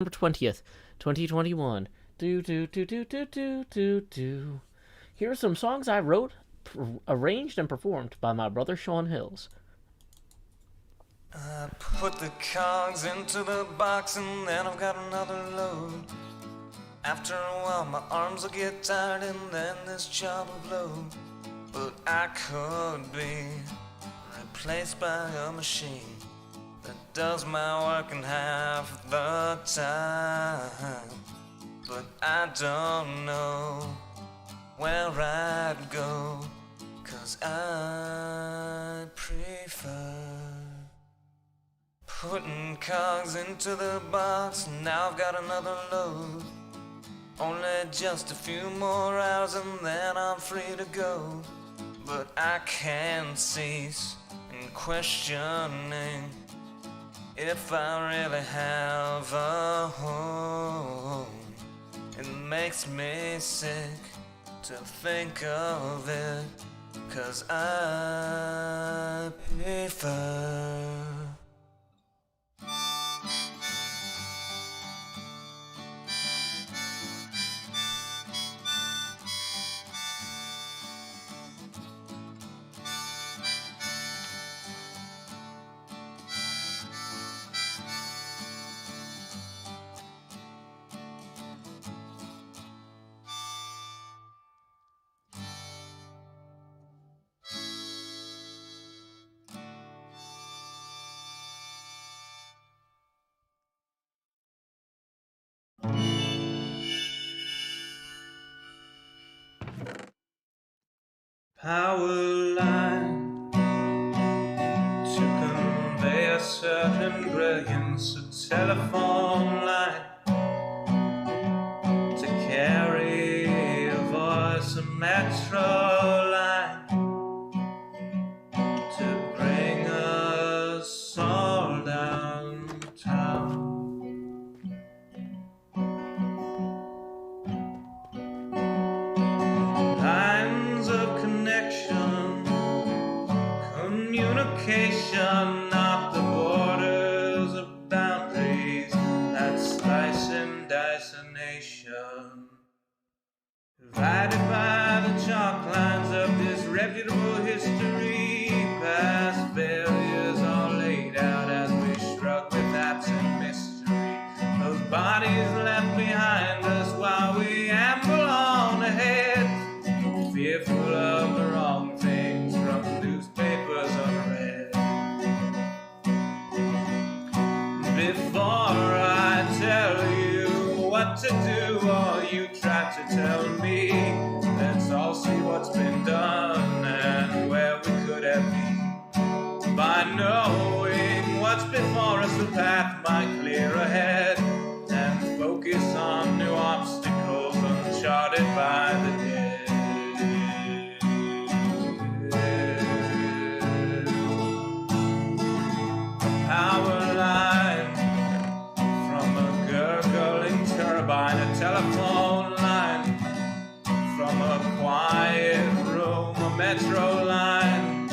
November 20th, 2021. Do do do do do do do do. Here are some songs I wrote, arranged, and performed by my brother Sean Hills. I put the cogs into the box and then I've got another load. After a while my arms will get tired and then this job will blow. But I could be replaced by a machine that does my work in half the time. But I don't know where I'd go, 'cause I prefer putting cogs into the box. Now I've got another load. Only just a few more hours and then I'm free to go. But I can't cease in questioning if I really have a home. It makes me sick to think of it, 'cause I prefer power line to convey a certain brilliance, a telephone line to carry a voice, a metro line to bring us all downtown. Lines of connection, communication, not the borders of boundaries that slice and dice a nation. Divided by the chalk lines of disreputable history, past failures are laid out as we shrug with absent mystery. Those bodies left behind us while we amble on ahead, fearful of the wrong things from newspapers unread. Before I tell you what to do, or you try to tell me, let's all see what's been done and where we could have been. By knowing what's before us, the path might clear ahead, and focus on new obstacles uncharted by the dead. Power line from a gurgling turbine, a telephone line from a quiet room, a metro line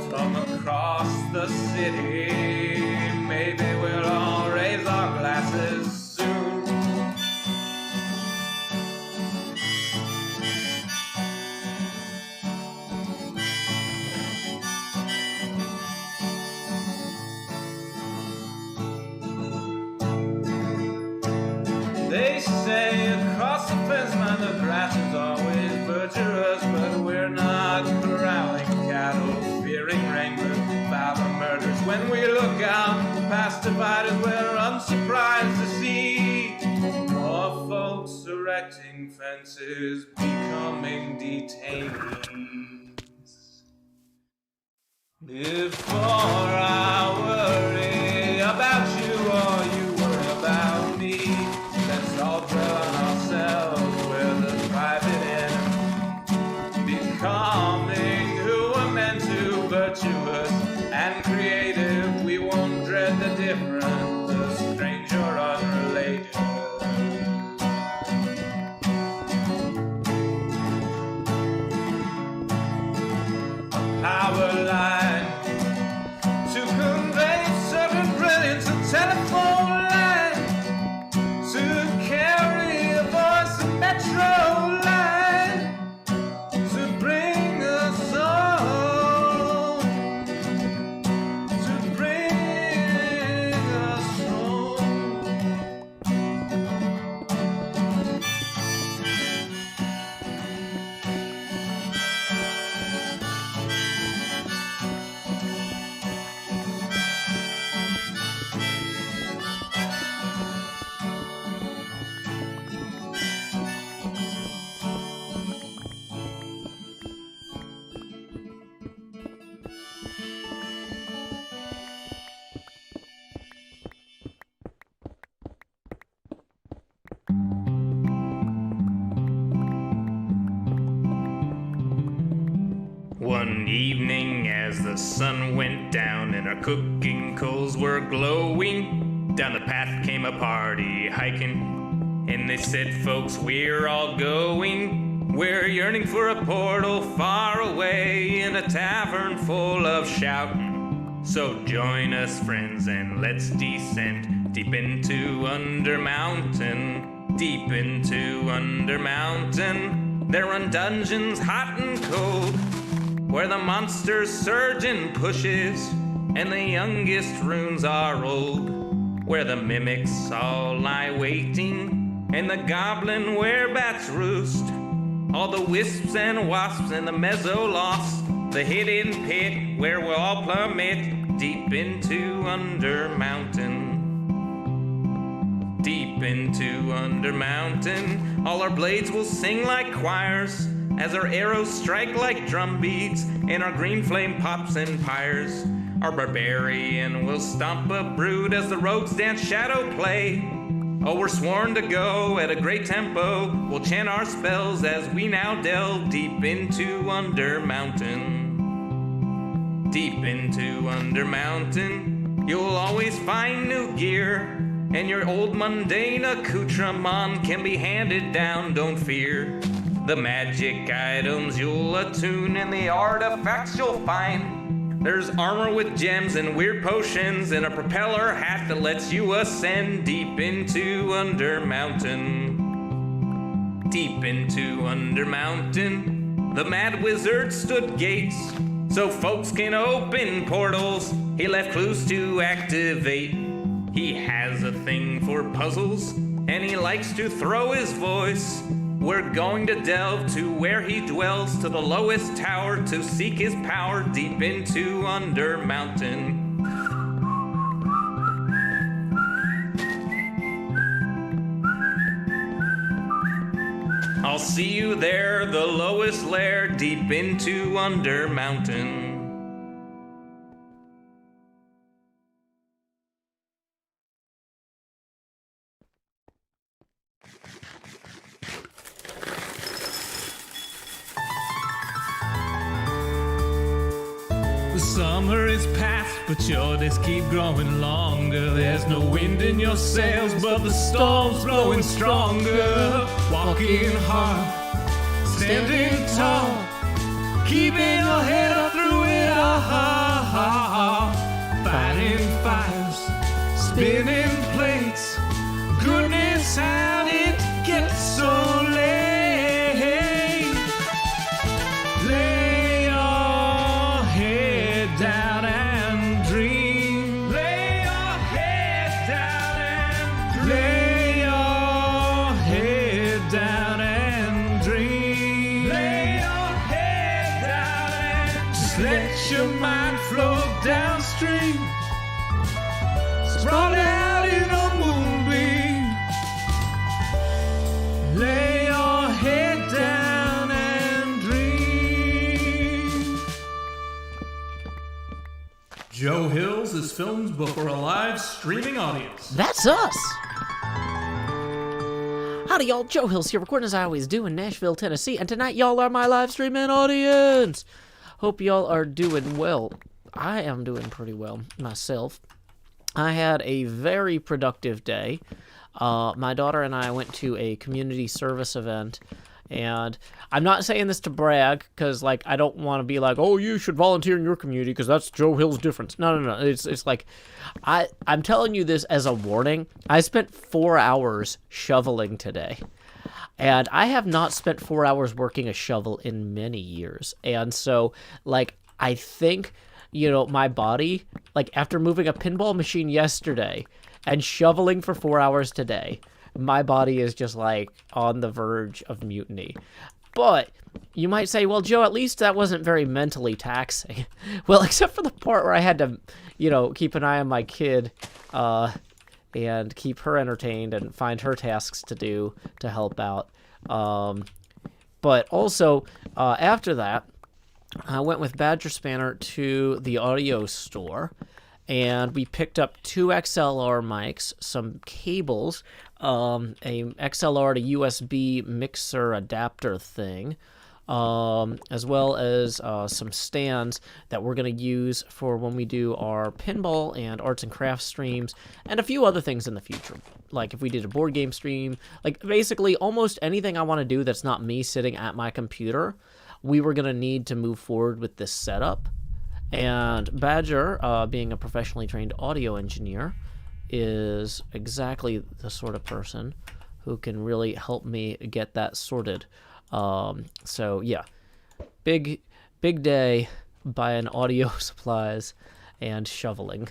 from across the city. Maybe we'll all raise our glasses soon. They say across the fence line the grass is always verdurous, but we're not corralling cattle, fearing wranglers about the murders. When we look out past dividers, we're unsurprised to see more folks erecting fences, becoming detainees. Before I worry about you or you worry about me, let's all dwell on ourselves, we're the private enemy. Becoming who we're meant to, virtuous and creative, we won't dread the different, the strange or unrelated. A power line to One evening as the sun went down and our cooking coals were glowing, down the path came a party hiking, and they said, folks, we're all going. We're yearning for a portal far away in a tavern full of shouting. So join us, friends, and let's descend deep into Undermountain, deep into Undermountain. There run dungeons hot and cold, where the monsters surge and pushes, and the youngest runes are old, where the mimics all lie waiting, and the goblin werebats roost. All the wisps and wasps and the mezzo lost, the hidden pit where we'll all plummet deep into Undermountain. Deep into Undermountain, all our blades will sing like choirs, as our arrows strike like drum beats, and our green flame pops and pyres. Our barbarian will stomp a brood as the rogues dance shadow play. Oh, we're sworn to go at a great tempo. We'll chant our spells as we now delve deep into Undermountain. Deep into Undermountain, you'll always find new gear, and your old mundane accoutrement can be handed down, don't fear. The magic items you'll attune and the artifacts you'll find. There's armor with gems and weird potions and a propeller hat that lets you ascend deep into Undermountain. Deep into Undermountain, the mad wizard stood gates so folks can open portals. He left clues to activate. He has a thing for puzzles and he likes to throw his voice. We're going to delve to where he dwells, to the lowest tower, to seek his power deep into Undermountain. I'll see you there, the lowest lair, deep into Undermountain. The summer is past, but your days keep growing longer. There's no wind in your sails, but the storm's blowing stronger. Walking hard, standing tall, keeping your head up through it all. Fighting fires, spinning plates. Goodness, how did it get so late? Lay your head down and dream. Lay your head down and dream. Lay your head down and dream. Lay your head down and just let your mind flow downstream. Sprawl out in a moonbeam. Lay your head down and dream. Joe Hills is filmed before a live streaming audience. That's us! Howdy, y'all. Joe Hills here, recording as I always do in Nashville, Tennessee, and tonight y'all are my live streaming audience. Hope y'all are doing well. I am doing pretty well myself. I had a very productive day. My daughter and I went to a community service event, and I'm not saying this to brag, because, like, I don't want to be like, oh, you should volunteer in your community, because that's Joe Hill's difference. No. It's like, I'm telling you this as a warning. I spent 4 hours shoveling today, and I have not spent 4 hours working a shovel in many years. And so, like, I think, you know, my body, like, after moving a pinball machine yesterday and shoveling for 4 hours today, my body is just, like, on the verge of mutiny. But you might say, well, Joe, at least that wasn't very mentally taxing. Well, except for the part where I had to, you know, keep an eye on my kid and keep her entertained and find her tasks to do to help out. But also, after that, I went with Badger Spanner to the audio store, and we picked up 2 XLR mics, some cables, a XLR to USB mixer adapter thing, as well as some stands that we're going to use for when we do our pinball and arts and crafts streams, and a few other things in the future. Like if we did a board game stream, like basically almost anything I want to do that's not me sitting at my computer, we were going to need to move forward with this setup. And Badger, being a professionally trained audio engineer, is exactly the sort of person who can really help me get that sorted. So yeah, big day buying audio supplies and shoveling.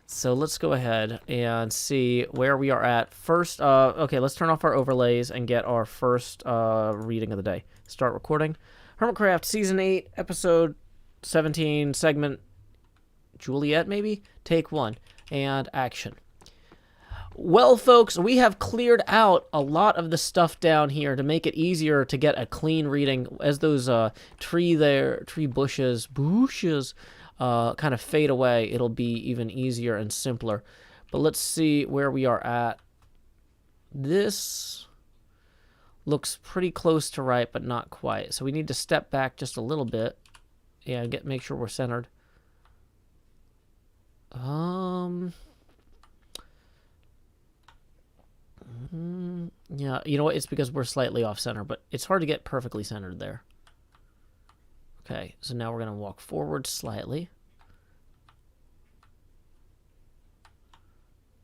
So let's go ahead and see where we are at. First, okay, let's turn off our overlays and get our first reading of the day. Start recording. HermitCraft Season 8, Episode 17, Segment Juliet, maybe? Take 1, and action. Well, folks, we have cleared out a lot of the stuff down here to make it easier to get a clean reading. As those tree bushes kind of fade away, it'll be even easier and simpler. But let's see where we are at. This looks pretty close to right, but not quite. So we need to step back just a little bit and make sure we're centered. Yeah, you know what? It's because we're slightly off center, but it's hard to get perfectly centered there. Okay, so now we're going to walk forward slightly.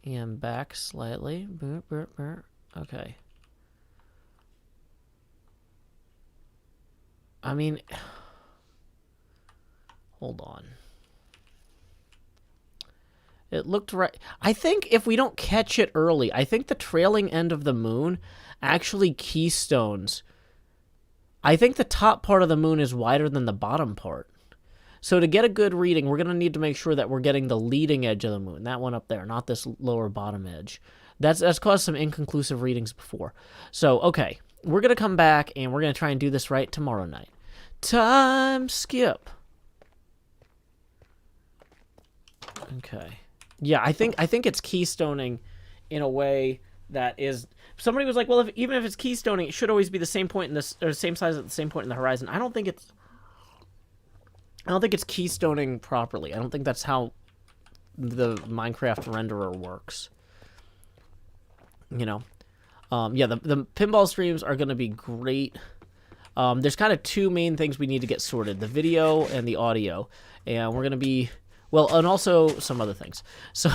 And back slightly. Okay. I mean, hold on. It looked right. I think if we don't catch it early, I think the trailing end of the moon actually keystones. I think the top part of the moon is wider than the bottom part. So to get a good reading, we're going to need to make sure that we're getting the leading edge of the moon. That one up there, not this lower bottom edge. That's caused some inconclusive readings before. So, okay. We're going to come back, and we're going to try and do this right tomorrow night. Time skip. Okay. Yeah, I think it's keystoning in a way that is. Somebody was like, "Well, even if it's keystoning, it should always be the same point in this, or same size at the same point in the horizon." I don't think it's keystoning properly. I don't think that's how the Minecraft renderer works. You know, yeah, the pinball streams are going to be great. There's kind of two main things we need to get sorted: the video and the audio, and we're going to be. Well, and also some other things. So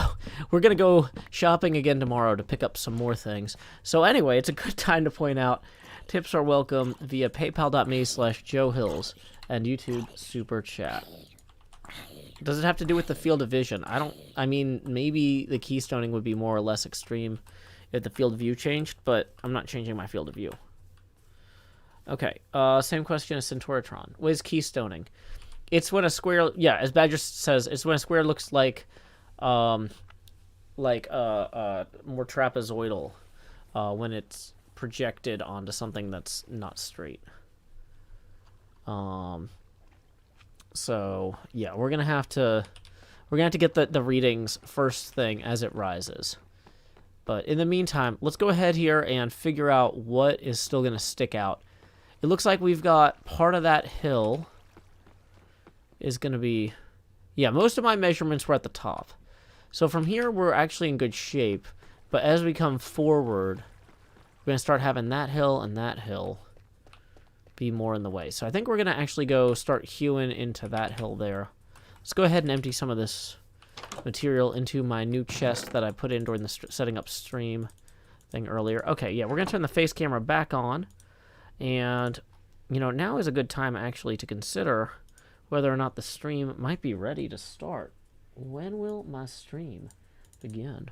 we're going to go shopping again tomorrow to pick up some more things. So anyway, it's a good time to point out tips are welcome via paypal.me/JoeHills and YouTube Super Chat. Does it have to do with the field of vision? I mean, maybe the keystoning would be more or less extreme if the field of view changed, but I'm not changing my field of view. Okay, same question as Centauratron. What is keystoning? It's when a square, yeah, as Badger says, it's when a square looks like more trapezoidal when it's projected onto something that's not straight. So yeah, we're gonna have to get the readings first thing as it rises. But in the meantime, let's go ahead here and figure out what is still gonna stick out. It looks like we've got part of that hill is going to be... Yeah, most of my measurements were at the top. So from here, we're actually in good shape. But as we come forward, we're going to start having that hill be more in the way. So I think we're going to actually go start hewing into that hill there. Let's go ahead and empty some of this material into my new chest that I put in during the setting up stream thing earlier. Okay, yeah, we're going to turn the face camera back on. And, you know, now is a good time actually to consider whether or not the stream might be ready to start. When will my stream begin?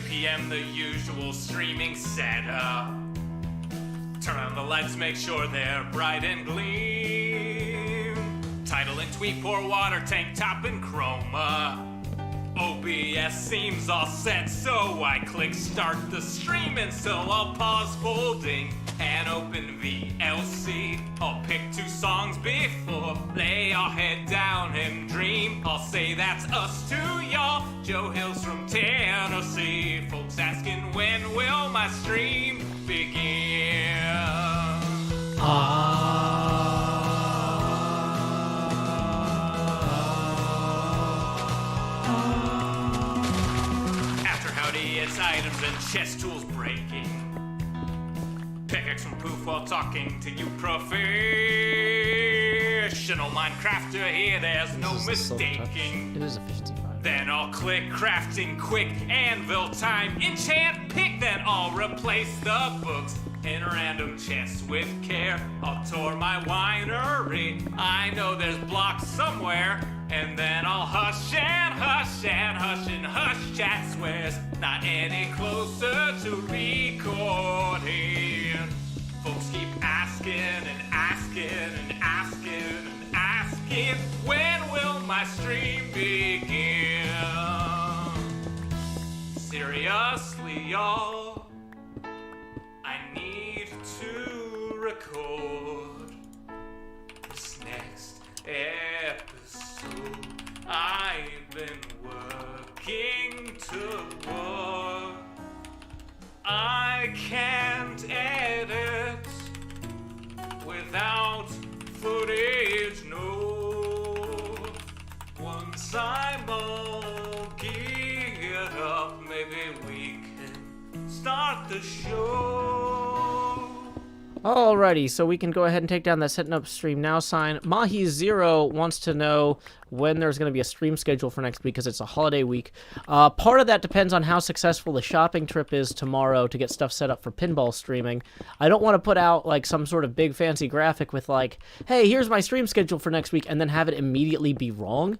PM, the usual streaming setup. Turn on the lights, make sure they're bright and gleam. Title and tweet, pour water, tank top and chroma. OBS seems all set, so I click start the stream, and so I'll pause folding and open VLC. I'll pick 2 songs before, lay your head down and dream. I'll say that's us to y'all. Joe Hill's from Tennessee. Folks asking when will my stream begin? After Howdy, it's items and chess tools breaking. Pickaxe from poof while talking to you professional Minecrafter here, there's no mistaking. It is efficiency 5. Then I'll click crafting quick, anvil time, enchant pick, then I'll replace the books in random chests with care. I'll tour my winery, I know there's blocks somewhere, and then I'll hush and hush and hush and hush chat swears, not any closer to recording. Folks keep asking and asking and asking and asking, when will my stream begin? Seriously, y'all, I need to record this next episode. I've been working toward. I can't edit without footage, no. Once I'm all geared up, maybe we can start the show. Alrighty, so we can go ahead and take down that setting up stream now sign. Mahi0 wants to know when there's going to be a stream schedule for next week because it's a holiday week. Part of that depends on how successful the shopping trip is tomorrow to get stuff set up for pinball streaming. I don't want to put out like some sort of big fancy graphic with like, hey, here's my stream schedule for next week, and then have it immediately be wrong.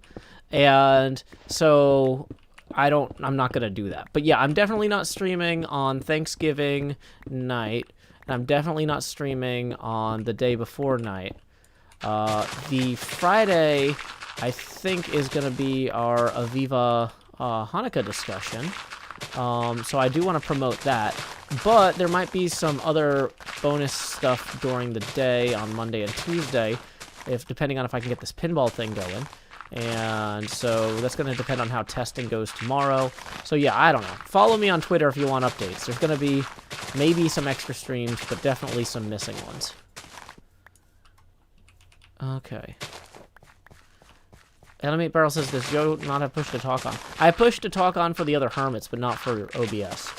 And so I'm not going to do that. But yeah, I'm definitely not streaming on Thanksgiving night. I'm definitely not streaming on the day before night. The Friday, I think, is going to be our Aviva Hanukkah discussion. So I do want to promote that. But there might be some other bonus stuff during the day on Monday and Tuesday, depending on if I can get this pinball thing going. And so that's going to depend on how testing goes tomorrow. So yeah, I don't know. Follow me on Twitter if you want updates. There's going to be maybe some extra streams, but definitely some missing ones. Okay. Animate Barrel says, does Joe not have push to talk on? I pushed to talk on for the other hermits, but not for OBS.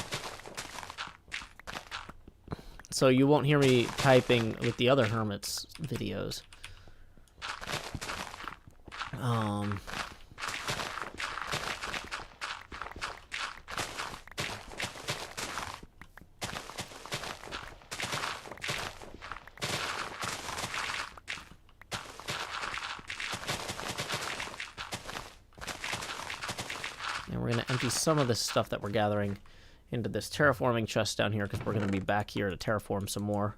So you won't hear me typing with the other hermits videos. And we're going to empty some of this stuff that we're gathering into this terraforming chest down here because we're going to be back here to terraform some more.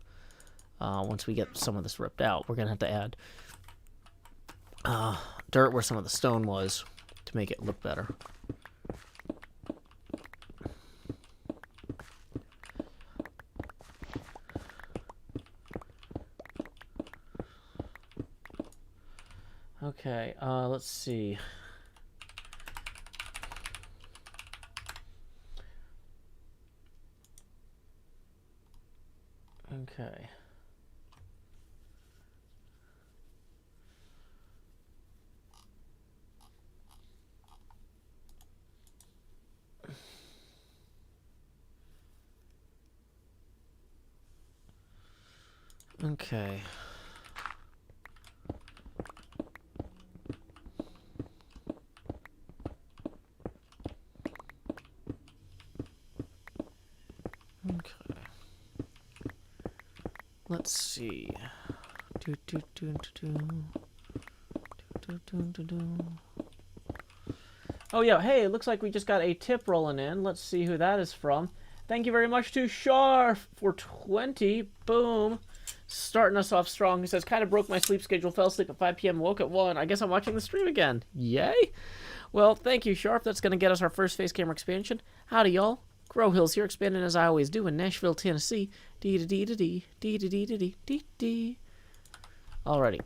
Once we get some of this ripped out, we're going to have to add dirt where some of the stone was to make it look better. Okay, let's see. Okay. Okay. Okay. Let's see. Oh yeah, hey, it looks like we just got a tip rolling in. Let's see who that is from. Thank you very much to Shar for 20. Boom. Starting us off strong. He says, kind of broke my sleep schedule, fell asleep at 5 p.m., woke at 1. I guess I'm watching the stream again. Yay. Well, thank you, Sharp. That's going to get us our first face camera expansion. Howdy, y'all. Grow Hills here, expanding as I always do in Nashville, Tennessee. Dee-da-dee-da-dee, dee-da-dee-da-dee-dee-dee. Alrighty.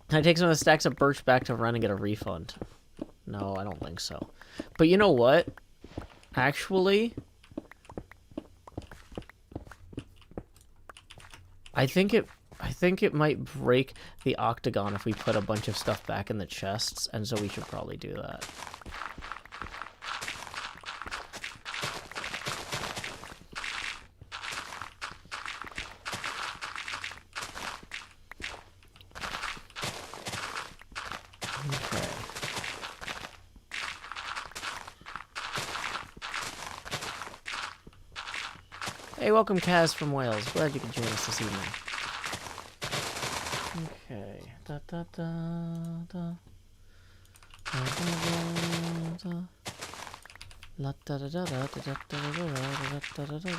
Can I take some of the stacks of birch back to run and get a refund? No, I don't think so. But you know what? Actually, I think it might break the octagon if we put a bunch of stuff back in the chests, and so we should probably do that. Okay. Hey, welcome Kaz from Wales. Glad you could join us this evening. Okay. Da da da da. Da da da da. La da da da da da da da da da da da.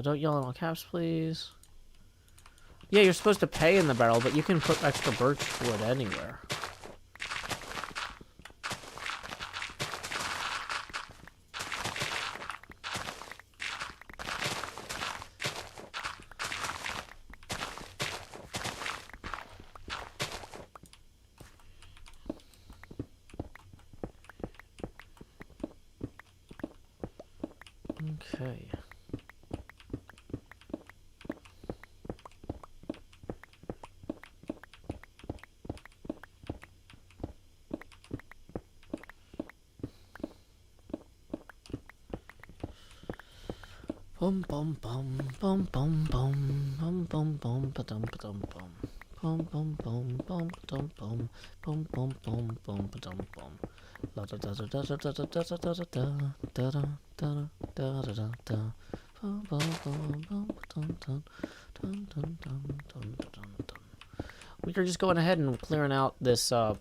Don't yell in all caps, please. Yeah, you're supposed to pay in the barrel, but you can put extra birch wood anywhere. Okay. Bum bum bum bum bum bum bum bum bum ba-dum ba-dum bum bum bum bum bum ba-dum bum bum bum bum bum ba-dum bum la da da da da da da da da da da da da da da da da da bum bum bum bum ba-dum dum dum dum dum dum dum dum. We are just going ahead and clearing out this what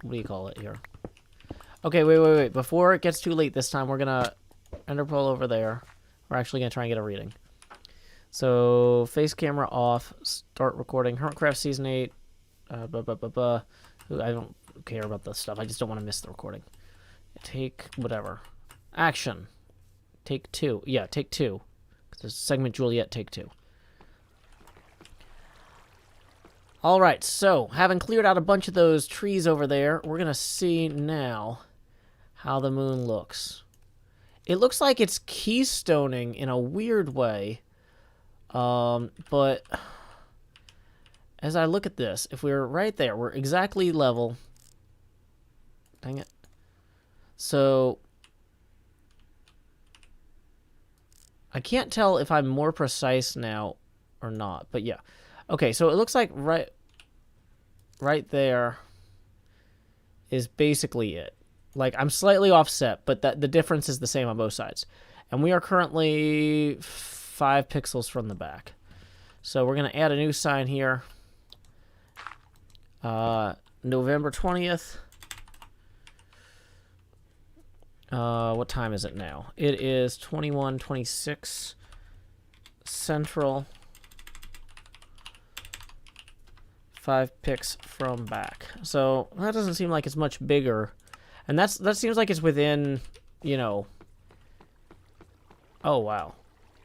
do you call it here? Okay, wait. Before it gets too late this time, we're gonna ender pearl over there. We're actually going to try and get a reading. So, face camera off, start recording. HermitCraft Season 8. I don't care about this stuff. I just don't want to miss the recording. Take whatever. Action. Take 2. Yeah, take 2. Because segment Juliet, take 2. Alright, so, having cleared out a bunch of those trees over there, we're going to see now how the moon looks. It looks like it's keystoning in a weird way, but as I look at this, if we're right there, we're exactly level. Dang it. So, I can't tell if I'm more precise now or not, but yeah. Okay, so it looks like right there is basically it. Like, I'm slightly offset, but the difference is the same on both sides. And we are currently 5 pixels from the back. So we're going to add a new sign here. November 20th. What time is it now? It is 21:26 Central. 5 pixels from back. So that doesn't seem like it's much bigger. And that seems like it's within, you know... Oh, wow.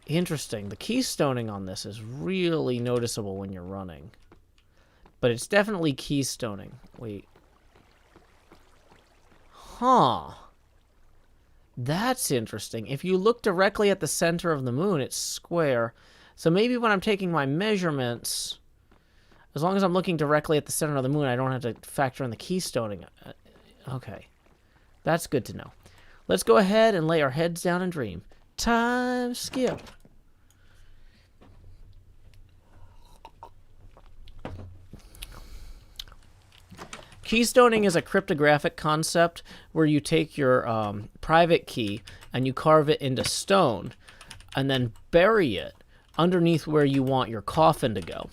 Interesting. The keystoning on this is really noticeable when you're running. But it's definitely keystoning. Wait. Huh. That's interesting. If you look directly at the center of the moon, it's square. So maybe when I'm taking my measurements, as long as I'm looking directly at the center of the moon, I don't have to factor in the keystoning. Okay. That's good to know. Let's go ahead and lay our heads down and dream. Time skip. Keystoning is a cryptographic concept where you take your private key and you carve it into stone and then bury it underneath where you want your coffin to go.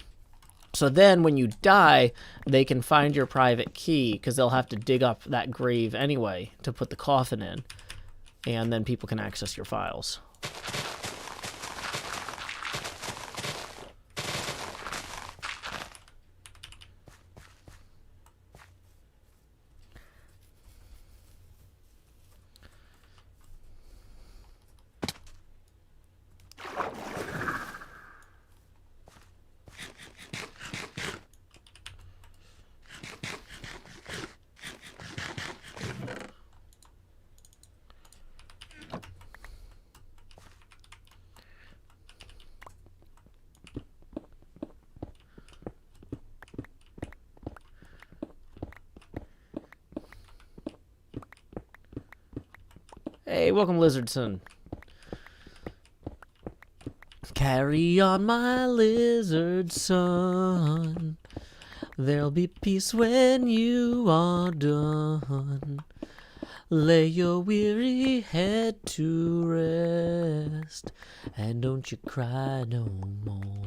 So then when you die, they can find your private key because they'll have to dig up that grave anyway to put the coffin in. And then people can access your files. Hey, welcome, Lizardson. Carry on, my lizard son. There'll be peace when you are done. Lay your weary head to rest, and don't you cry no more.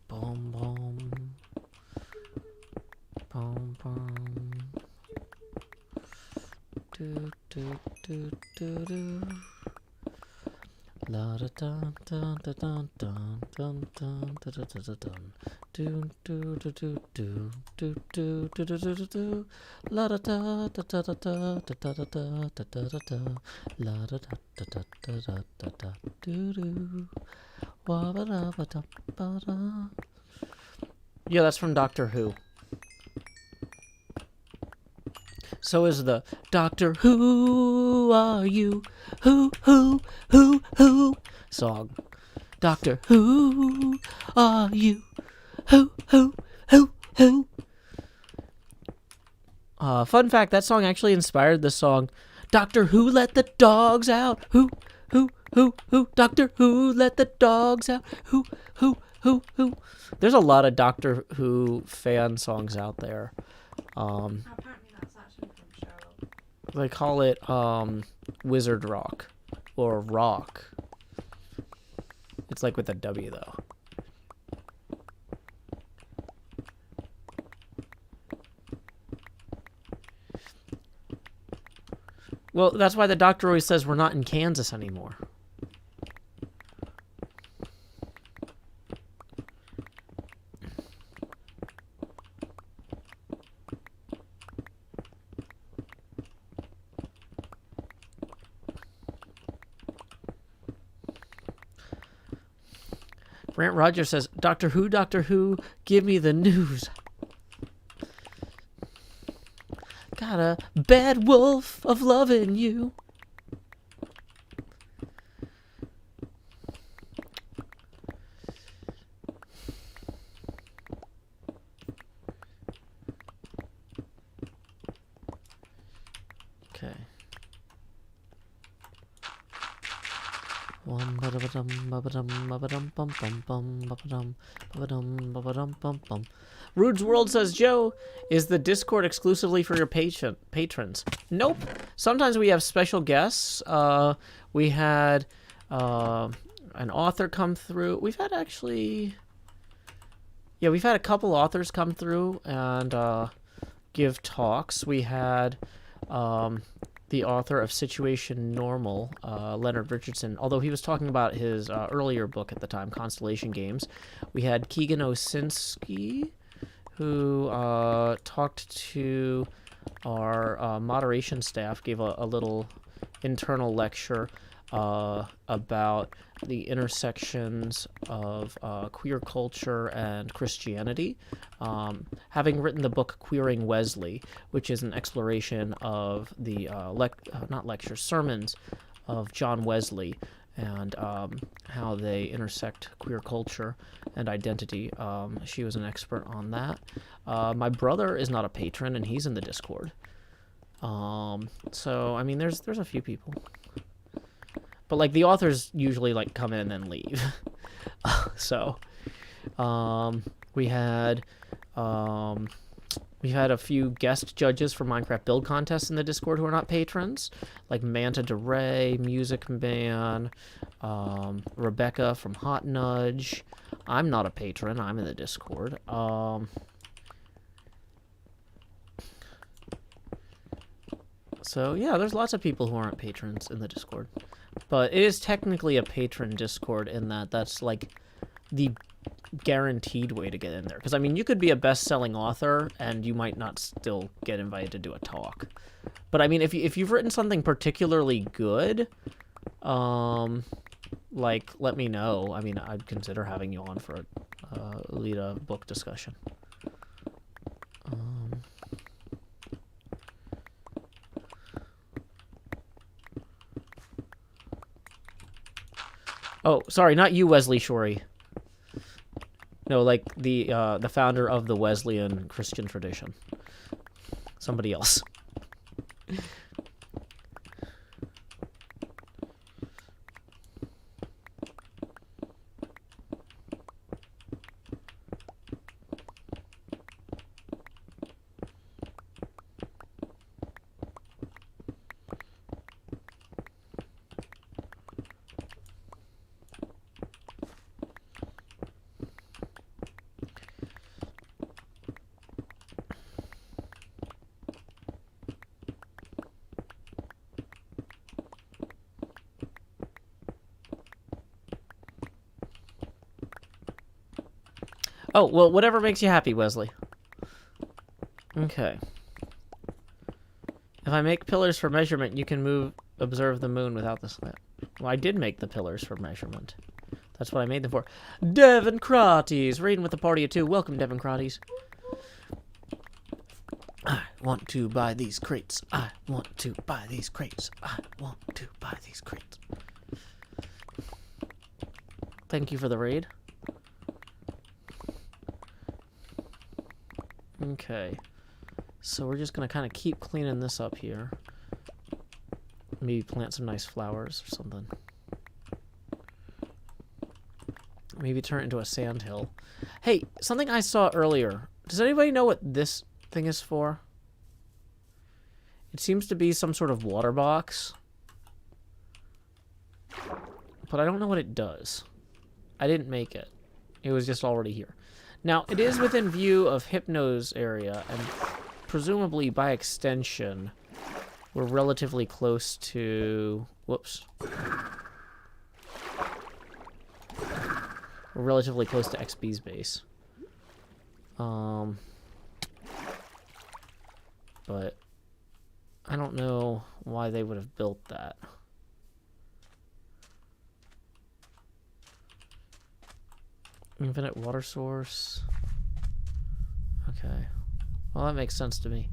Bum bum bum bum. Do do do do do. La da dun dun dun dun dun dun dun dun dun dun dun. Do do do do do do do do do do do do. La da da da da da da da da da da da da da. La da da da da da da da da do do. Wa ba da ba da ba da. Yeah, that's from Doctor Who. So is the Doctor Who are you? Who song. Doctor Who are you? Who? Fun fact, that song actually inspired the song Doctor Who let the dogs out. Who? Doctor Who let the dogs out. Who? There's a lot of Doctor Who fan songs out there. Apparently that's actually from Sherlock. They call it wizard rock or rock. It's like with a W though. Well, that's why the doctor always says we're not in Kansas anymore. Grant Rogers says, Doctor Who, give me the news. Got a bad wolf of loving you. Okay. Rude's World says, Joe, is the Discord exclusively for your patrons? Nope. Sometimes we have special guests. We had an author come through. We've had a couple authors come through and give talks. We had the author of Situation Normal, Leonard Richardson, although he was talking about his earlier book at the time, Constellation Games. We had Keegan Osinski, who talked to our moderation staff, gave a little internal lecture about the intersections of queer culture and Christianity, having written the book Queering Wesley, which is an exploration of the sermons of John Wesley and how they intersect queer culture and identity. She was an expert on that. My brother is not a patron, and he's in the Discord. So I mean, there's a few people. But, like, the authors usually, like, come in and leave. So, we had a few guest judges for Minecraft build contests in the Discord who are not patrons, like Manta DeRay, Music Man, Rebecca from Hot Nudge. I'm not a patron. I'm in the Discord. So, yeah, there's lots of people who aren't patrons in the Discord. But it is technically a patron Discord in that that's, like, the guaranteed way to get in there. Because, I mean, you could be a best-selling author, and you might not still get invited to do a talk. But, I mean, if you've written something particularly good, like, let me know. I mean, I'd consider having you on for lead a book discussion. Oh, sorry, not you, Wesley Shorey. No, like the founder of the Wesleyan Christian tradition. Somebody else. Oh, well, whatever makes you happy, Wesley. Okay. If I make pillars for measurement, you can observe the moon without the slant. Well, I did make the pillars for measurement. That's what I made them for. Devin Crotties, raiding with a party of 2. Welcome, Devin Crotties. I want to buy these crates. I want to buy these crates. I want to buy these crates. Thank you for the raid. Okay, so we're just gonna kind of keep cleaning this up here. Maybe plant some nice flowers or something. Maybe turn it into a sand hill. Hey, something I saw earlier. Does anybody know what this thing is for? It seems to be some sort of water box. But I don't know what it does. I didn't make it. It was just already here. Now, it is within view of Hypno's area, and presumably by extension, we're relatively close to... Whoops. We're relatively close to XB's base. But I don't know why they would have built that. Infinite water source. Okay. Well, that makes sense to me.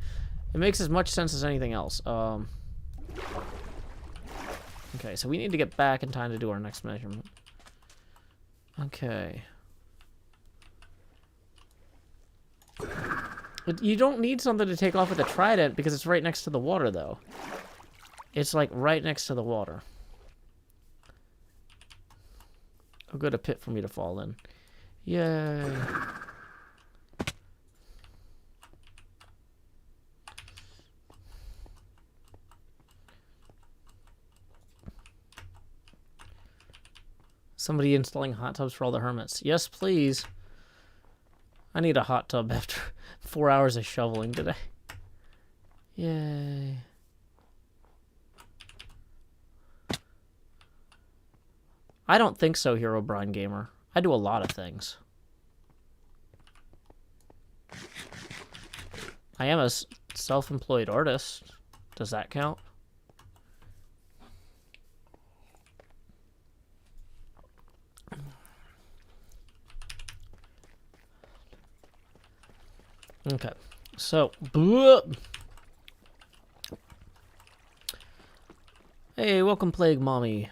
It makes as much sense as anything else. Okay, so we need to get back in time to do our next measurement. Okay. But you don't need something to take off with a trident because it's right next to the water, though. It's like right next to the water. A good pit for me to fall in. Yay. Somebody installing hot tubs for all the hermits. Yes, please. I need a hot tub after 4 hours of shoveling today. Yay. I don't think so, Hero Brian Gamer. I do a lot of things. I am a self-employed artist. Does that count? Okay, so... Hey, welcome, Plague Mommy.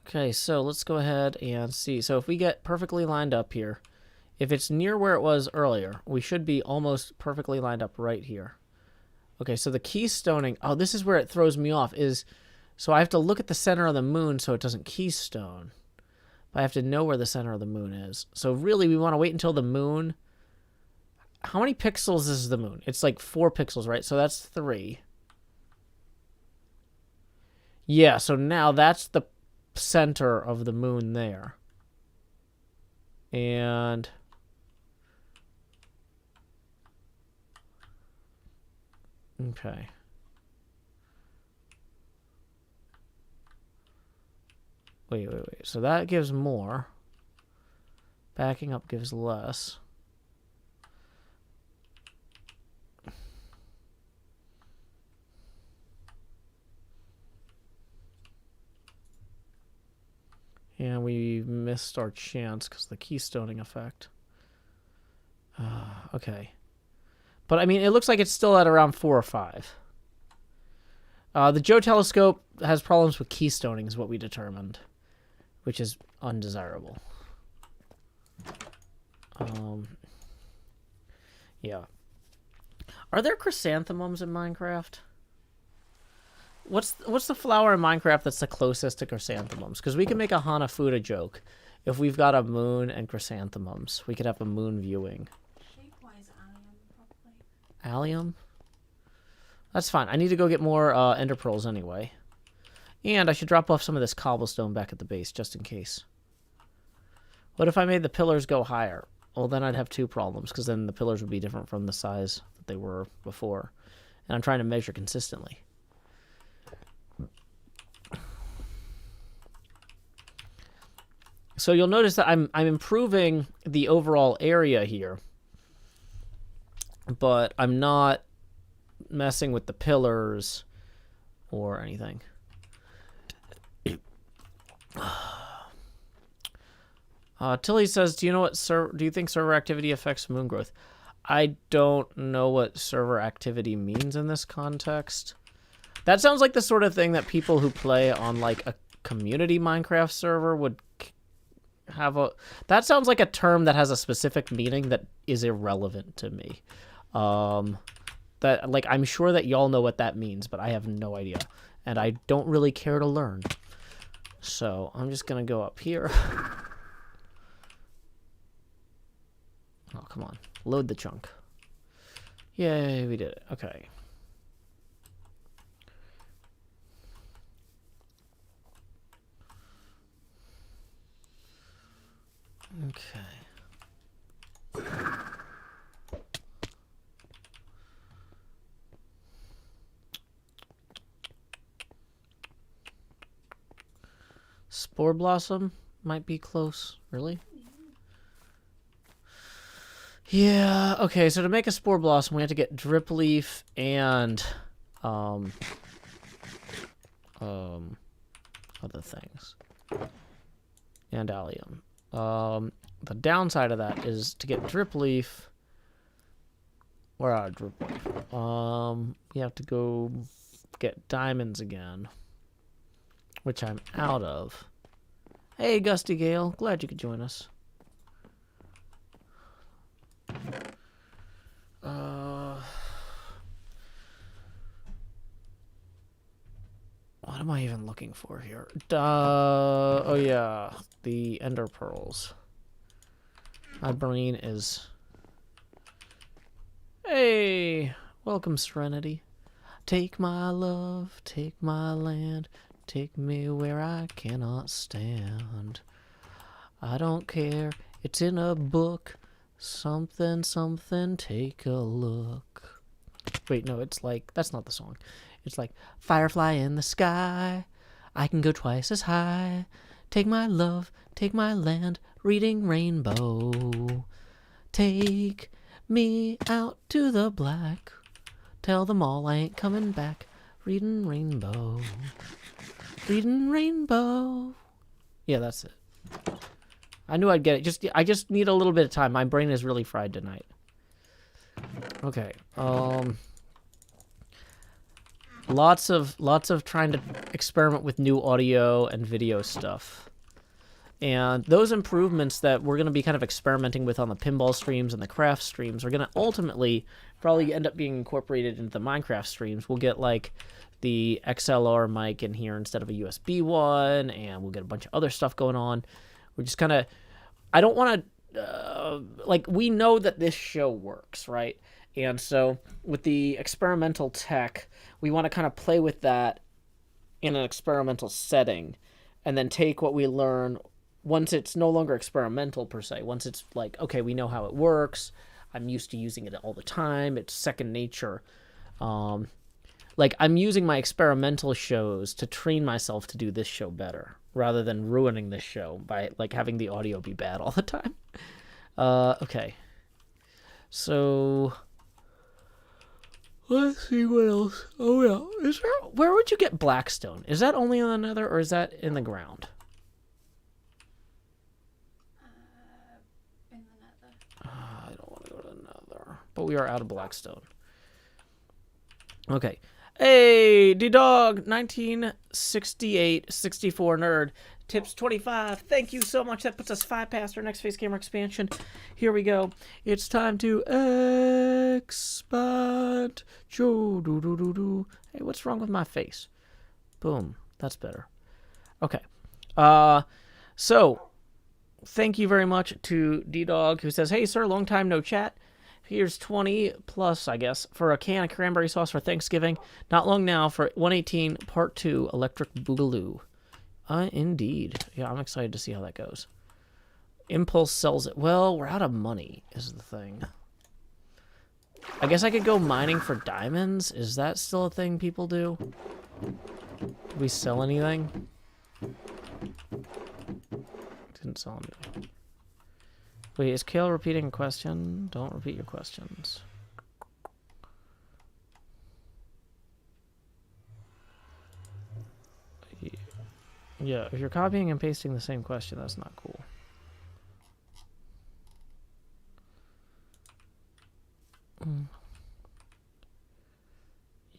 Okay, so let's go ahead and see. So if we get perfectly lined up here, if it's near where it was earlier, we should be almost perfectly lined up right here. Okay, so the keystoning, oh, this is where it throws me off, is, so I have to look at the center of the moon so it doesn't keystone. But I have to know where the center of the moon is. So really, we want to wait until the moon, how many pixels is the moon? It's like 4 pixels, right? So that's 3. Yeah, so now that's the center of the moon there. And okay. Wait. So that gives more. Backing up gives less. And we missed our chance because of the keystoning effect. Okay. But, I mean, it looks like it's still at around 4 or 5. The Joe telescope has problems with keystoning is what we determined. which is undesirable. Yeah. Are there chrysanthemums in Minecraft? What's the flower in Minecraft that's the closest to chrysanthemums? Because we can make a Hanafuda joke. If we've got a moon and chrysanthemums, we could have a moon viewing. Shape-wise, allium, probably. Allium? That's fine. I need to go get more ender pearls anyway. And I should drop off some of this cobblestone back at the base, just in case. What if I made the pillars go higher? Well, then I'd have two problems, because then the pillars would be different from the size that they were before. And I'm trying to measure consistently. So you'll notice that I'm improving the overall area here, but I'm not messing with the pillars or anything. Tilly says, "Do you think server activity affects moon growth?" I don't know what server activity means in this context. That sounds like the sort of thing that people who play on like a community Minecraft server would have a. That sounds like a term that has a specific meaning that is irrelevant to me. That like I'm sure that y'all know what that means, but I have no idea, and I don't really care to learn. So I'm just gonna go up here. Oh, come on. Load the chunk. Yay, we did it. Okay. Okay. Spore blossom might be close. Really? Yeah, okay, so to make a spore blossom, we have to get drip leaf and other things. And allium. The downside of that is to get drip leaf. Where are drip leaf? You have to go get diamonds again, which I'm out of. Hey, Gusty Gale, glad you could join us. What am I even looking for here? Oh yeah, the ender pearls. My brain is... Hey, welcome Serenity. Take my love, take my land, take me where I cannot stand. I don't care, it's in a book. Something, something, take a look. Wait, no, it's like, that's not the song. It's like, firefly in the sky, I can go twice as high. Take my love, take my land, reading rainbow. Take me out to the black. Tell them all I ain't coming back. Reading rainbow. Reading rainbow. Yeah, that's it. I knew I'd get it. I just need a little bit of time. My brain is really fried tonight. Okay. Lots of trying to experiment with new audio and video stuff. And those improvements that we're going to be kind of experimenting with on the pinball streams and the craft streams are going to ultimately probably end up being incorporated into the Minecraft streams. We'll get like the XLR mic in here instead of a USB one, and we'll get a bunch of other stuff going on. We're just kind of, I don't want to, like, we know that this show works, right? And so with the experimental tech, we want to kind of play with that in an experimental setting and then take what we learn once it's no longer experimental per se. Once it's like, okay, we know how it works. I'm used to using it all the time. It's second nature. Like, I'm using my experimental shows to train myself to do this show better, rather than ruining this show by, like, having the audio be bad all the time. Okay. So, let's see what else. Oh, yeah. Where would you get blackstone? Is that only in the nether, or is that in the ground? In the nether. I don't want to go to the nether. But we are out of blackstone. Okay. Hey, D-Dog, 1968, 64 nerd. Tips 25. Thank you so much. That puts us 5 past our next face camera expansion. Here we go. It's time to expand. Hey, what's wrong with my face? Boom. That's better. Okay. So, thank you very much to D-Dog, who says, hey, sir, long time no chat. Here's 20 plus, I guess, for a can of cranberry sauce for Thanksgiving. Not long now for 118 Part 2 Electric Boogaloo. Indeed. Yeah, I'm excited to see how that goes. Impulse sells it. Well, we're out of money, is the thing. I guess I could go mining for diamonds. Is that still a thing people do? Did we sell anything? Didn't sell anything. Wait, is Kale repeating a question? Don't repeat your questions. Yeah, if you're copying and pasting the same question, that's not cool.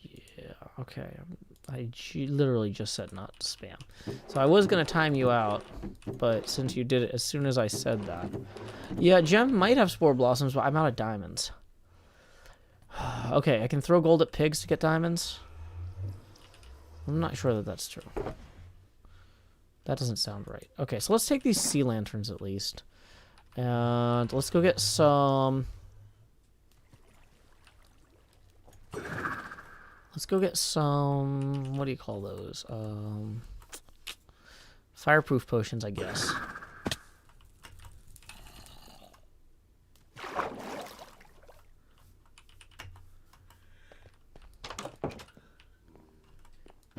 Yeah, okay. I literally just said not to spam. So I was going to time you out, but since you did it as soon as I said that. Yeah, Gem might have spore blossoms, but I'm out of diamonds. Okay, I can throw gold at pigs to get diamonds. I'm not sure that that's true. That doesn't sound right. Okay, so let's take these sea lanterns at least. And let's go get some... Let's go get some... What do you call those? Fireproof potions, I guess.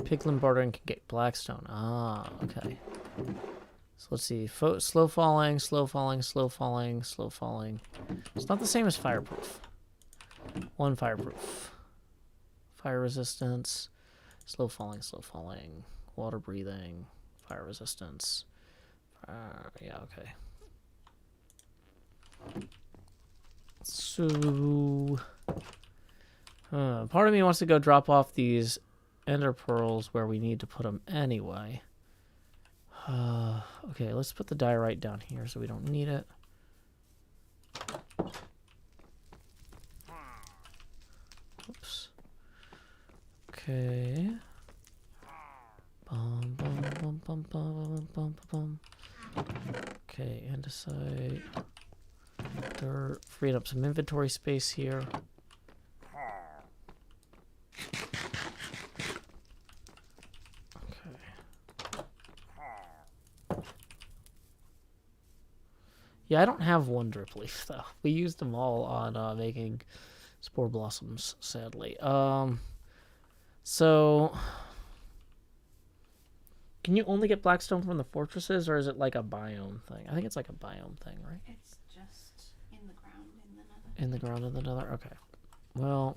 Piglin bartering can get Blackstone. Ah, okay. So let's see. Slow falling, slow falling, slow falling, slow falling. It's not the same as fireproof. 1 fireproof. Fire resistance. Slow falling, water breathing. Fire resistance. Yeah, okay. So... part of me wants to go drop off these ender pearls where we need to put them anyway. Okay, let's put the diorite down here so we don't need it. Oops. Okay. Bum, bum, bum, bum, bum, bum, bum. Okay, andesite. Dirt. Freeing up some inventory space here. Yeah, I don't have 1 drip leaf, though. We used them all on making spore blossoms, sadly. So... Can you only get Blackstone from the fortresses, or is it like a biome thing? I think it's like a biome thing, right? It's just in the ground in the nether. In the ground in the nether? Okay. Well...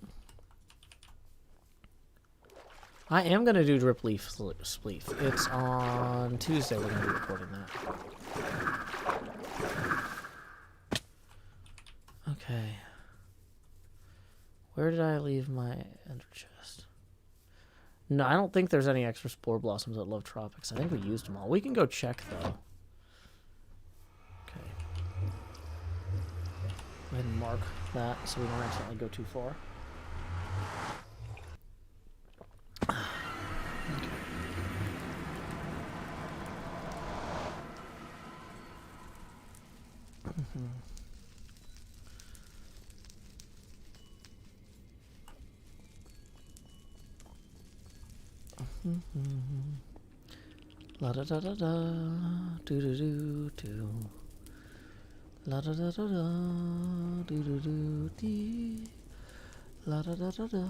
I am going to do drip leaf spleef. It's on Tuesday we're going to be recording that. Okay. Where did I leave my ender chest? No, I don't think there's any extra spore blossoms at Love Tropics. I think we used them all. We can go check, though. Okay. Go ahead and mark that so we don't accidentally go too far. La da da da da, do do do do. La da da da da, do do do dee. La da da da da,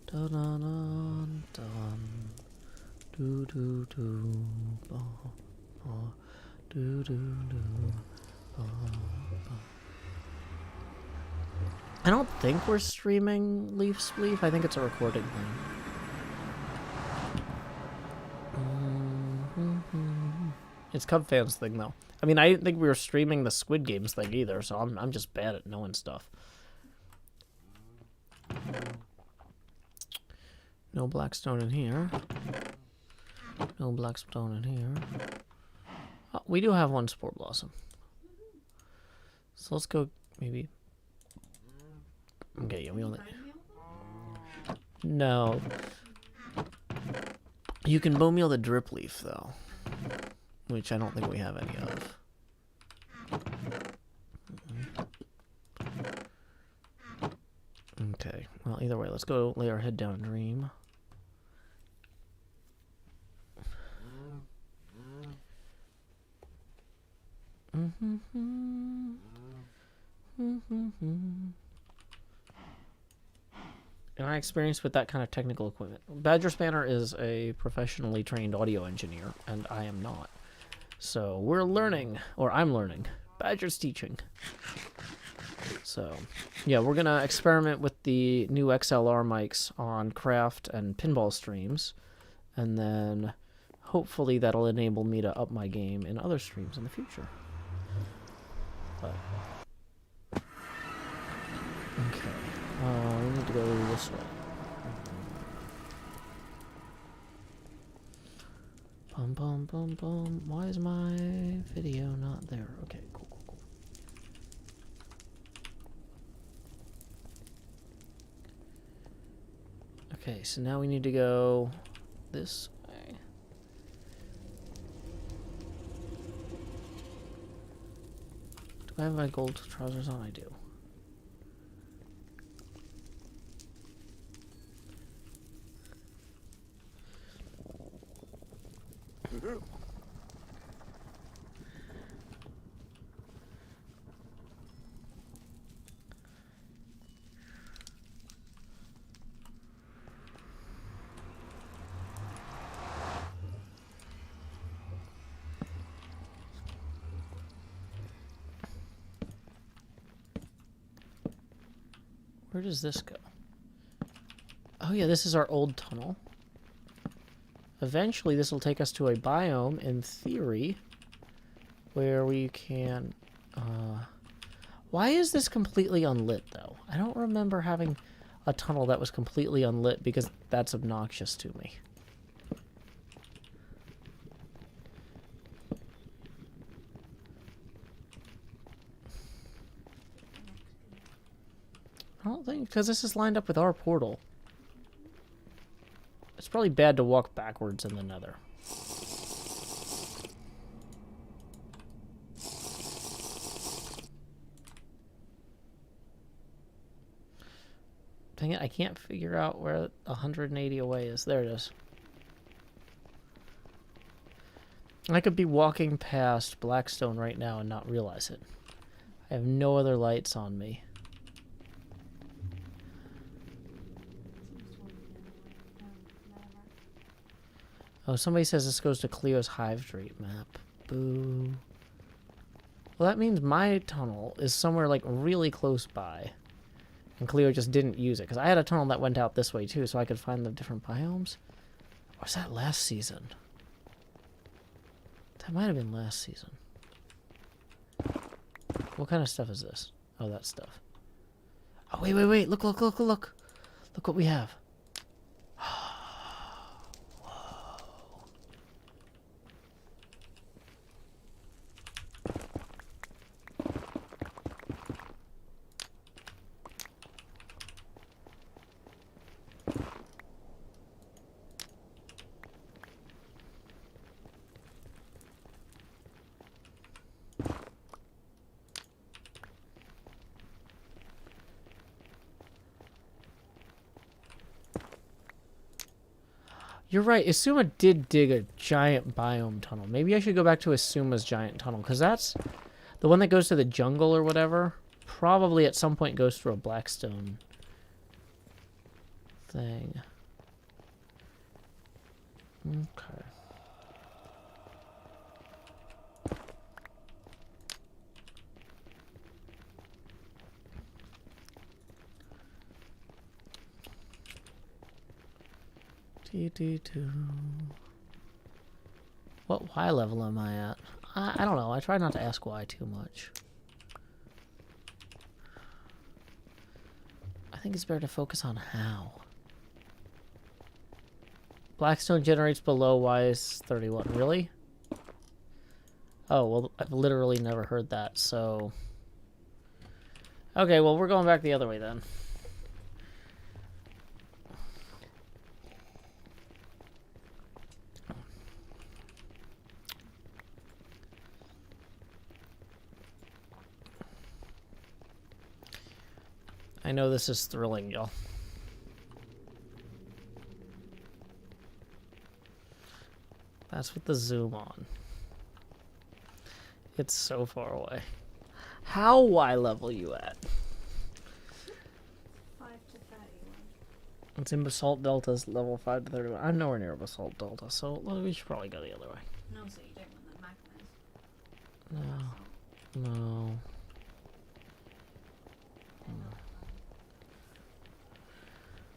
da da da da, do do do, ba ba, do do do, ba ba. I don't think we're streaming Leaf Spleef. I think it's a recording thing. It's Cub fans thing, though. I mean, I didn't think we were streaming the Squid Games thing either, so I'm just bad at knowing stuff. No Blackstone in here. No blackstone in here. Oh, we do have one spore blossom. So let's go maybe. Okay, yeah, we only. No. You can bone meal the drip leaf though, which I don't think we have any of. Okay. Well, either way, let's go lay our head down and dream. And my experience with that kind of technical equipment. Badger Spanner is a professionally trained audio engineer, and I am not. So we're learning, or I'm learning. Badger's teaching. So, yeah, we're going to experiment with the new XLR mics on craft and pinball streams, and then hopefully that'll enable me to up my game in other streams in the future. But, okay, we need to go this way. Bum, bum, bum, bum. Why is my video not there? Okay, cool, cool, cool. Okay, so now we need to go this way. Do I have my gold trousers on? I do. Where does this go? Oh yeah, this is our old tunnel. Eventually this will take us to a biome, in theory, where we can... Why is this completely unlit, though? I don't remember having a tunnel that was completely unlit, because that's obnoxious to me. I don't think, because this is lined up with our portal. It's probably bad to walk backwards in the nether. Dang it, I can't figure out where 180 away is. There it is. I could be walking past Blackstone right now and not realize it. I have no other lights on me. Oh, somebody says this goes to Cleo's Hive Street map. Boo. Well, that means my tunnel is somewhere, like, really close by. And Cleo just didn't use it. Because I had a tunnel that went out this way, too, so I could find the different biomes. Or was that last season? That might have been last season. What kind of stuff is this? Oh, that stuff. Oh, wait, wait, wait. Look, look, look, look. Look what we have. You're right. Isuma did dig a giant biome tunnel. Maybe I should go back to Isuma's giant tunnel, because that's the one that goes to the jungle or whatever. Probably at some point goes through a blackstone thing. Okay. T2. What Y level am I at? I don't know. I try not to ask Y too much. I think it's better to focus on how. Blackstone generates below Y is 31. Really? Oh, well, I've literally never heard that, so... Okay, well, we're going back the other way then. I know this is thrilling, y'all. That's with the zoom on. It's so far away. How Y level you at? 5 to 31. It's in Basalt Delta's level 5 to 31. I'm nowhere near Basalt Delta, so we should probably go the other way. No, so you don't want the magmas.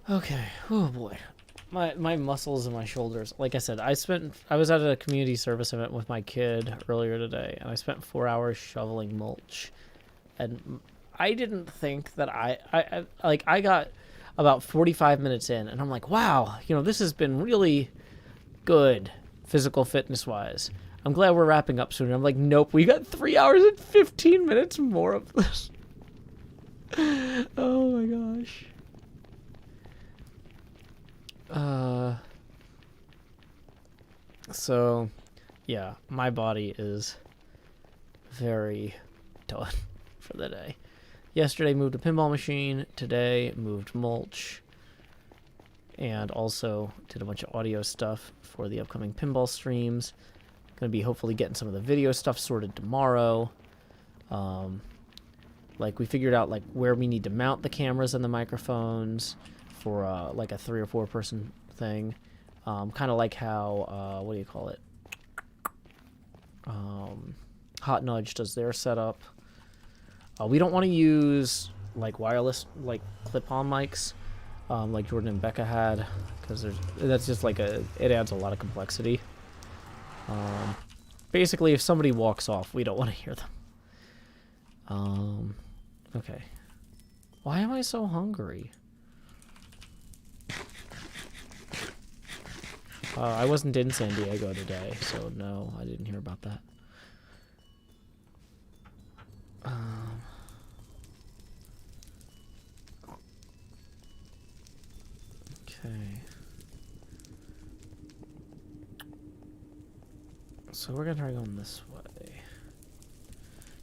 No. Okay. Oh boy. My muscles and my shoulders. Like I said, I was at a community service event with my kid earlier today, and I spent 4 hours shoveling mulch. And I didn't think that I got about 45 minutes in, and I'm like, wow, this has been really good physical fitness wise. I'm glad we're wrapping up soon. I'm like, nope, we got 3 hours and 15 minutes more of this. Oh my gosh. So, yeah, my body is very done for the day. Yesterday moved a pinball machine. Today moved mulch. And also did a bunch of audio stuff for the upcoming pinball streams. Going to be hopefully getting some of the video stuff sorted tomorrow. Like we figured out like where we need to mount the cameras and the microphones for like a 3 or 4 person thing. Kind of like how what do you call it? Hot Nudge does their setup. We don't want to use like wireless like clip-on mics like Jordan and Becca had, because that's just like it adds a lot of complexity. Basically, if somebody walks off, we don't want to hear them. Okay. Why am I so hungry? I wasn't in San Diego today, so no, I didn't hear about that. Okay. So we're gonna try going this way.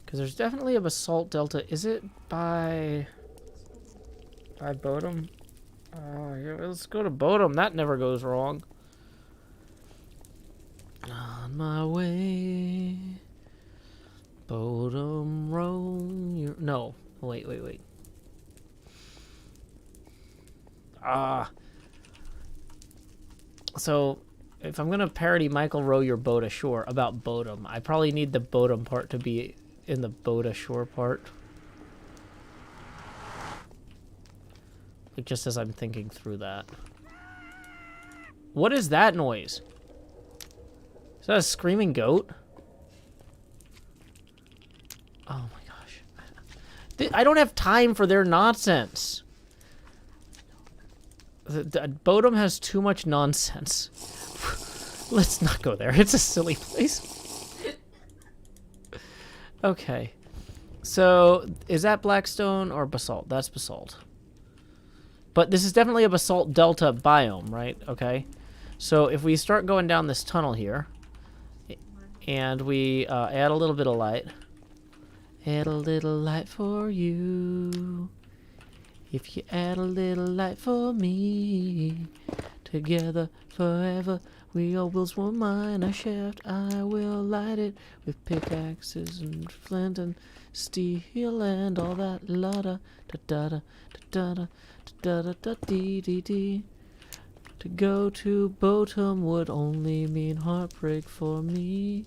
Because there's definitely a Basalt Delta. Is it by Bodum? Yeah, let's go to Bodum. That never goes wrong. On my way, Bodum Road. No, wait. So, if I'm gonna parody Michael Row Your Boat Ashore about Bodum, I probably need the Bodum part to be in the boat ashore part. Like, just as I'm thinking through that. What is that noise? Is that a screaming goat? Oh my gosh. I don't have time for their nonsense. Bodum has too much nonsense. Let's not go there. It's a silly place. Okay. So, is that Blackstone or Basalt? That's Basalt. But this is definitely a Basalt Delta biome, right? Okay. So, if we start going down this tunnel here, and we add a little bit of light. Add a little light for you. If you add a little light for me. Together forever. We all will one mine a shaft. I will light it with pickaxes and flint and steel and all that la da da da da da da da da dee dee dee. To go to Bodum would only mean heartbreak for me.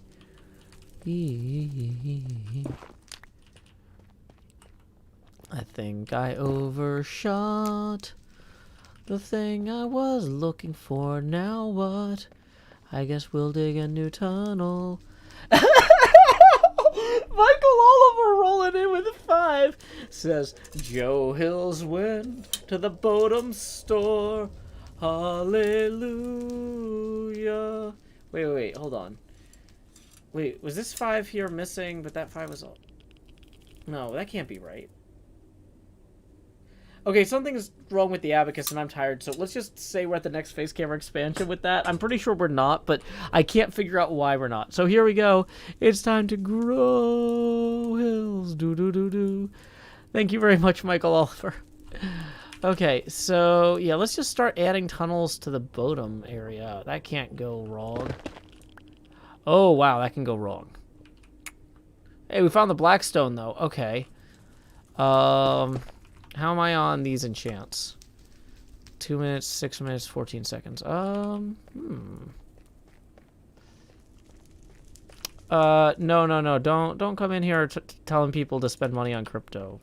I think I overshot the thing I was looking for. Now what? I guess we'll dig a new tunnel. Michael Oliver rolling in with a 5 says, Joe Hills went to the Bodum store Hallelujah. Wait, hold on. Wait, was this 5 here missing, but that 5 was all... No, that can't be right. Okay, something's wrong with the abacus and I'm tired, so let's just say we're at the next face camera expansion with that. I'm pretty sure we're not, but I can't figure out why we're not. So here we go. It's time to grow hills. Do. Thank you very much, Michael Oliver. Okay, so yeah, let's just start adding tunnels to the bottom area. That can't go wrong. Oh, wow, that can go wrong. Hey, we found the blackstone, though. Okay. How am I on these enchants? 2 minutes, 6 minutes, 14 seconds. No. Don't come in here telling people to spend money on crypto.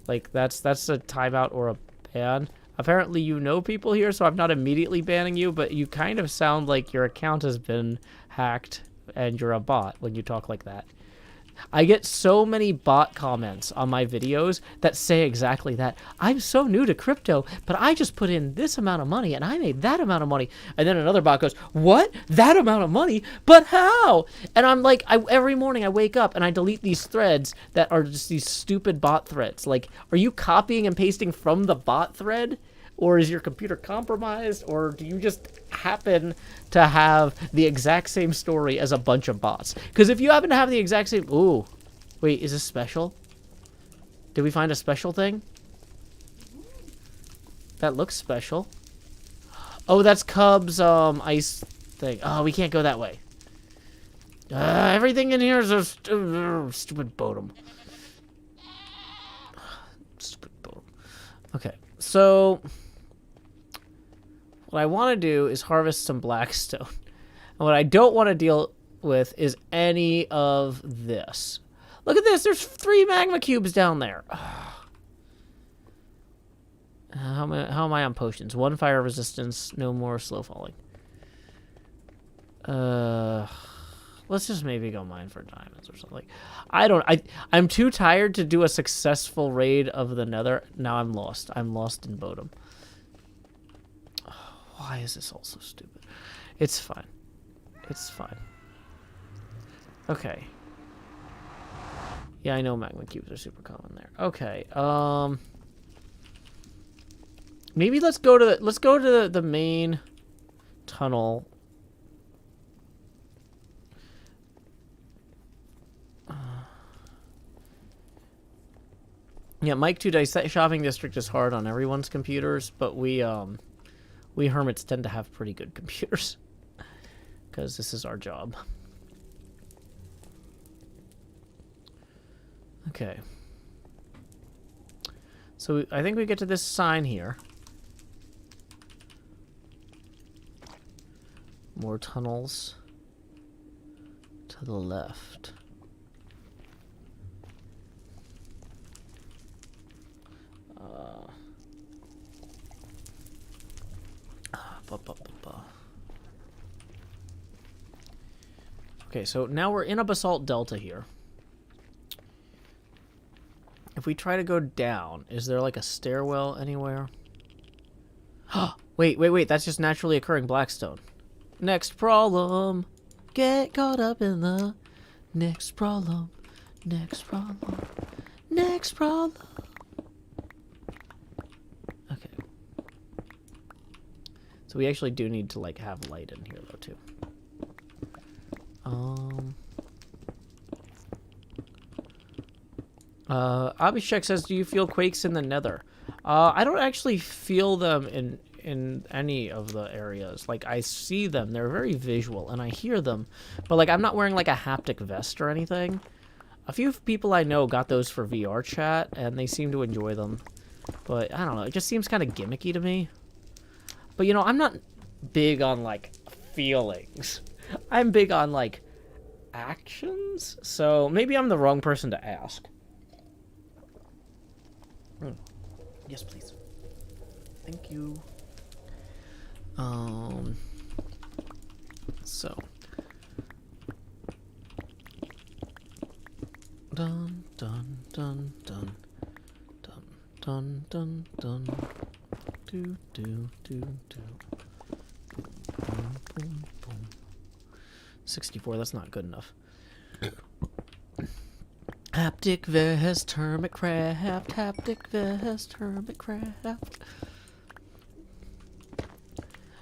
Like, that's a timeout or a ban. Apparently you know people here, so I'm not immediately banning you, but you kind of sound like your account has been hacked and you're a bot when you talk like that. I get so many bot comments on my videos that say exactly that. I'm so new to crypto, but I just put in this amount of money and I made that amount of money. And then another bot goes, what? That amount of money? But how? And I'm like, every morning I wake up and I delete these threads that are just these stupid bot threads. Like, are you copying and pasting from the bot thread? Or is your computer compromised? Or do you just happen to have the exact same story as a bunch of bots? Because if you happen to have the exact same... Ooh. Wait, is this special? Did we find a special thing? That looks special. Oh, that's Cub's ice thing. Oh, we can't go that way. Everything in here is a stupid bottom. Stupid bottom. Okay, so... What I want to do is harvest some blackstone. And what I don't want to deal with is any of this. Look at this. There's 3 magma cubes down there. How am I on potions? 1 fire resistance. No more slow falling. Let's just maybe go mine for diamonds or something. I'm too tired to do a successful raid of the nether. Now I'm lost. I'm lost in Bodom. Why is this all so stupid? It's fine. It's fine. Okay. Yeah, I know magma cubes are super common there. Okay. Maybe let's go to the main tunnel. Yeah, Mike 2 Dice, that shopping district is hard on everyone's computers, but we hermits tend to have pretty good computers because this is our job. Okay. So I think we get to this sign here. More tunnels to the left. Okay, so now we're in a basalt delta here. If we try to go down, is there like a stairwell anywhere? Wait, that's just naturally occurring blackstone. Next problem. Get caught up in the next problem. Next problem. Next problem. Okay. So we actually do need to like have light in here though too. Abhishek says, do you feel quakes in the nether? I don't actually feel them in any of the areas. Like, I see them, they're very visual, and I hear them, but like, I'm not wearing like a haptic vest or anything. A few people I know got those for VR chat, and they seem to enjoy them. But, I don't know, it just seems kind of gimmicky to me. But, you know, I'm not big on, like, feelings. I'm big on, like, actions? So, maybe I'm the wrong person to ask. Yes, please. Thank you. So. Dun, dun, dun, dun. Dun, dun, dun, dun. do, do, do, do. Boom, boom, boom. 64, that's not good enough. Haptic vest, HermitCraft, haptic vest, HermitCraft.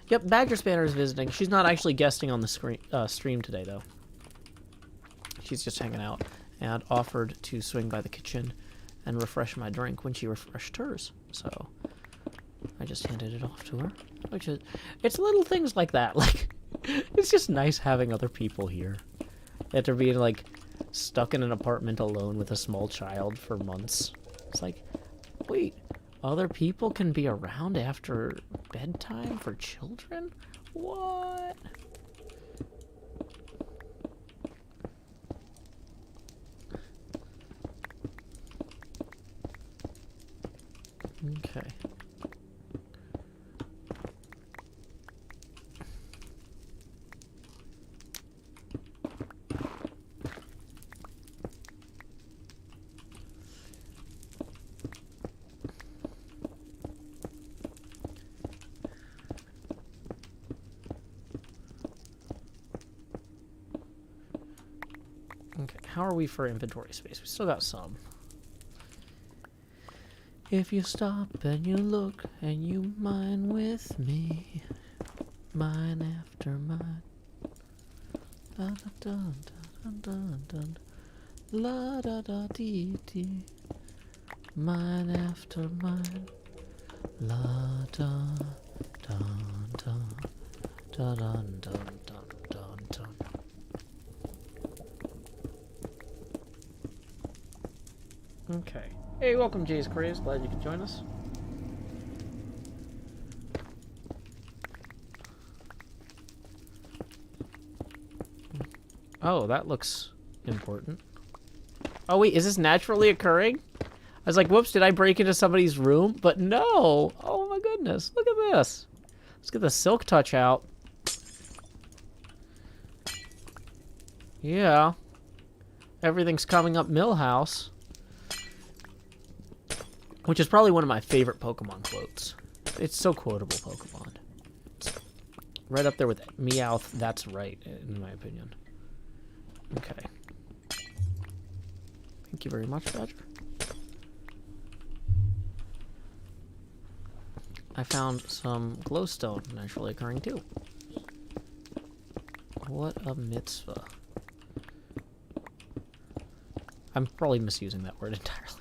Yep, Badger Spanner is visiting. She's not actually guesting on the stream today, though. She's just hanging out and offered to swing by the kitchen and refresh my drink when she refreshed hers. So I just handed it off to her. Which is, it's little things like that. Like, it's just nice having other people here. After being, like, stuck in an apartment alone with a small child for months. It's like, wait, other people can be around after bedtime for children? What? Okay. Okay, how are we for inventory space? We still got some. If you stop and you look and you mine with me, mine after mine. Dun dun dun dun dun, la da da dee dee. Mine after mine, la da dun dun dun dun dun dun dun dun. Okay. Hey, welcome, Jay's Craze. Glad you could join us. Oh, that looks important. Oh, wait, is this naturally occurring? I was like, whoops, did I break into somebody's room? But no! Oh my goodness, look at this. Let's get the silk touch out. Yeah. Everything's coming up Millhouse. Which is probably one of my favorite Pokemon quotes. It's so quotable, Pokemon. It's right up there with Meowth, that's right, in my opinion. Okay. Thank you very much, Badger. I found some glowstone naturally occurring too. What a mitzvah. I'm probably misusing that word entirely.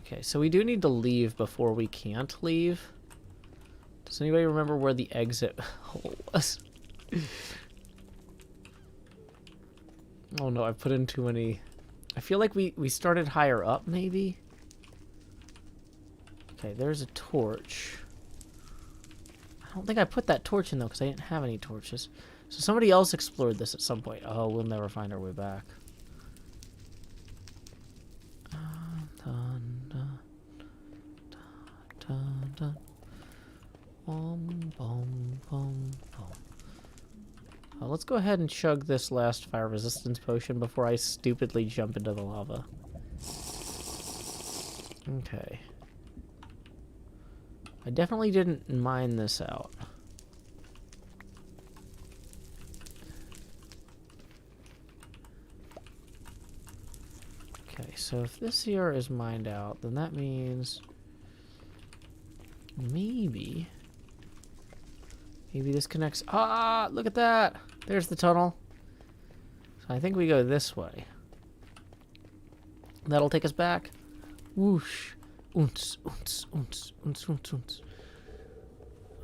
Okay, so we do need to leave before we can't leave. Does anybody remember where the exit hole was? Oh no, I put in too many. I feel like we started higher up, maybe? Okay, there's a torch. I don't think I put that torch in, though, because I didn't have any torches. So somebody else explored this at some point. Oh, we'll never find our way back. Dun, dun, dun, dun. Boom, boom, boom, boom. Let's go ahead and chug this last fire resistance potion before I stupidly jump into the lava. Okay. I definitely didn't mine this out. Okay, so if this here is mined out, then that means maybe this connects. Ah, look at that. There's the tunnel. So I think we go this way. That'll take us back. Whoosh. Oonce, oonce, oonce, oonce, oonce, oonce.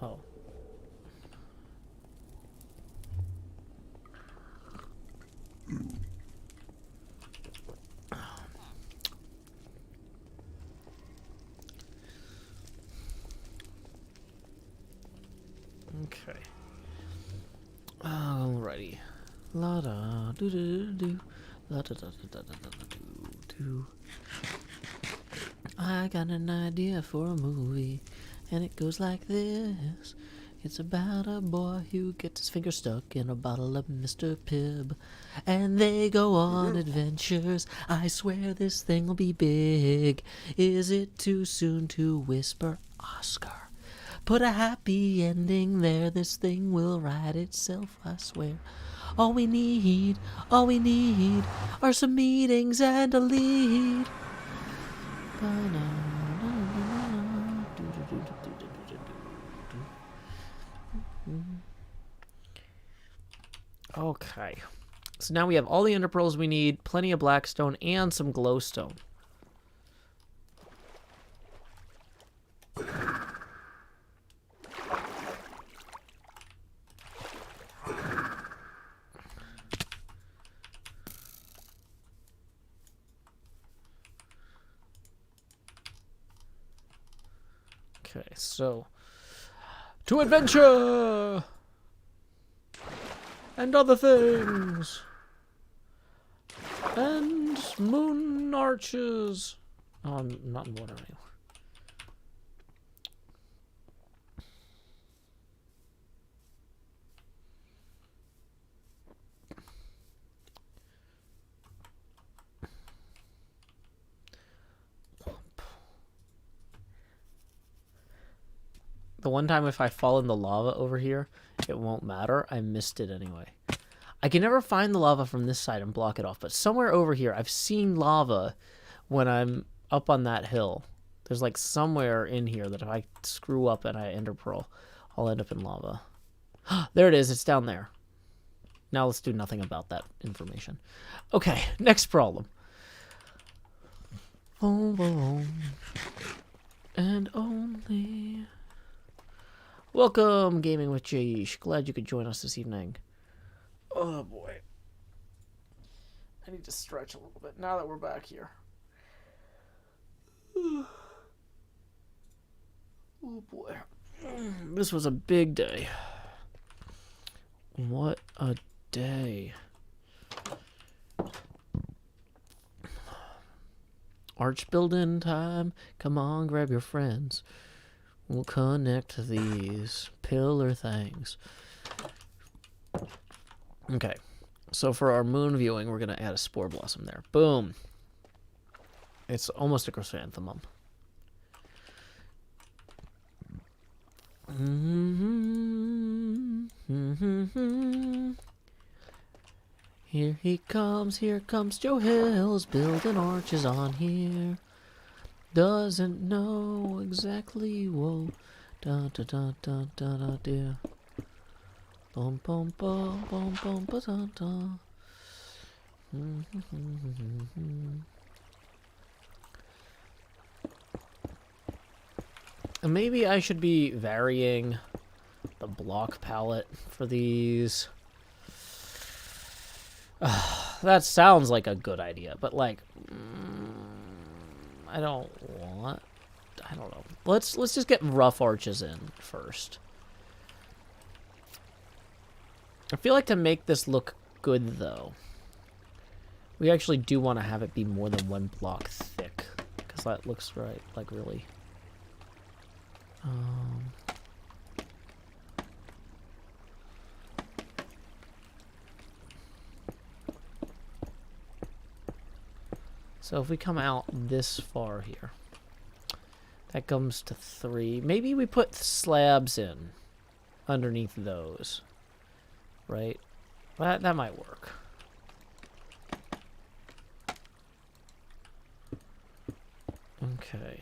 Oh. Okay. Alrighty. La da do do do. La da da da da da da do do. I got an idea for a movie, and it goes like this. It's about a boy who gets his finger stuck in a bottle of Mr. Pibb. And they go on adventures. I swear this thing will be big. Is it too soon to whisper Oscar? Put a happy ending there. This thing will write itself, I swear. All we need are some meetings and a lead. Okay. So now we have all the ender pearls we need, plenty of blackstone, and some glowstone. Okay, so to adventure and other things and moon arches. Oh, I'm not in water anymore. The one time if I fall in the lava over here, it won't matter. I missed it anyway. I can never find the lava from this side and block it off, but somewhere over here, I've seen lava when I'm up on that hill. There's like somewhere in here that if I screw up and I ender pearl, I'll end up in lava. There it is. It's down there. Now let's do nothing about that information. Okay, next problem. And only... Welcome, Gaming with Jayesh. Glad you could join us this evening. Oh, boy. I need to stretch a little bit now that we're back here. Oh, boy. This was a big day. What a day. Arch building time. Come on, grab your friends. We'll connect these pillar things. Okay. So for our moon viewing, we're going to add a spore blossom there. Boom. It's almost a chrysanthemum. Here he comes, here comes Joe Hills, building arches on here. Doesn't know exactly, whoa. Da da da da da da da. Bum bum bum bum bum ba da da. Maybe I should be varying the block palette for these. That sounds like a good idea, but like, I don't know. Let's just get rough arches in first. I feel like to make this look good though, we actually do want to have it be more than one block thick, because that looks right, like really. So if we come out this far here, that comes to 3. Maybe we put slabs in underneath those, right? That might work. Okay.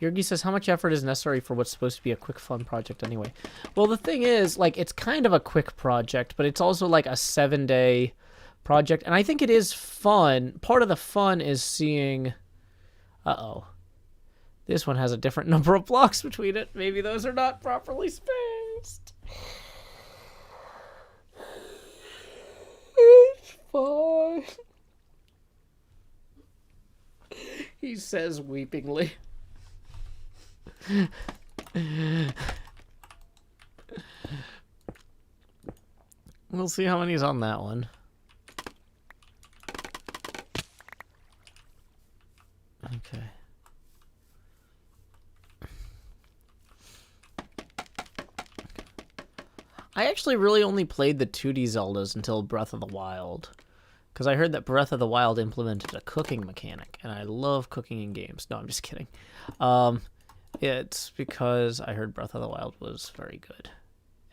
Yergi says, how much effort is necessary for what's supposed to be a quick, fun project anyway? Well, the thing is, like, it's kind of a quick project, but it's also like a 7-day project. And I think it is fun. Part of the fun is seeing... Uh-oh. This one has a different number of blocks between it. Maybe those are not properly spaced. It's fine. He says weepingly. We'll see how many's on that one. Okay. I actually really only played the 2D Zeldas until Breath of the Wild. Because I heard that Breath of the Wild implemented a cooking mechanic, and I love cooking in games. No, I'm just kidding. It's because I heard Breath of the Wild was very good.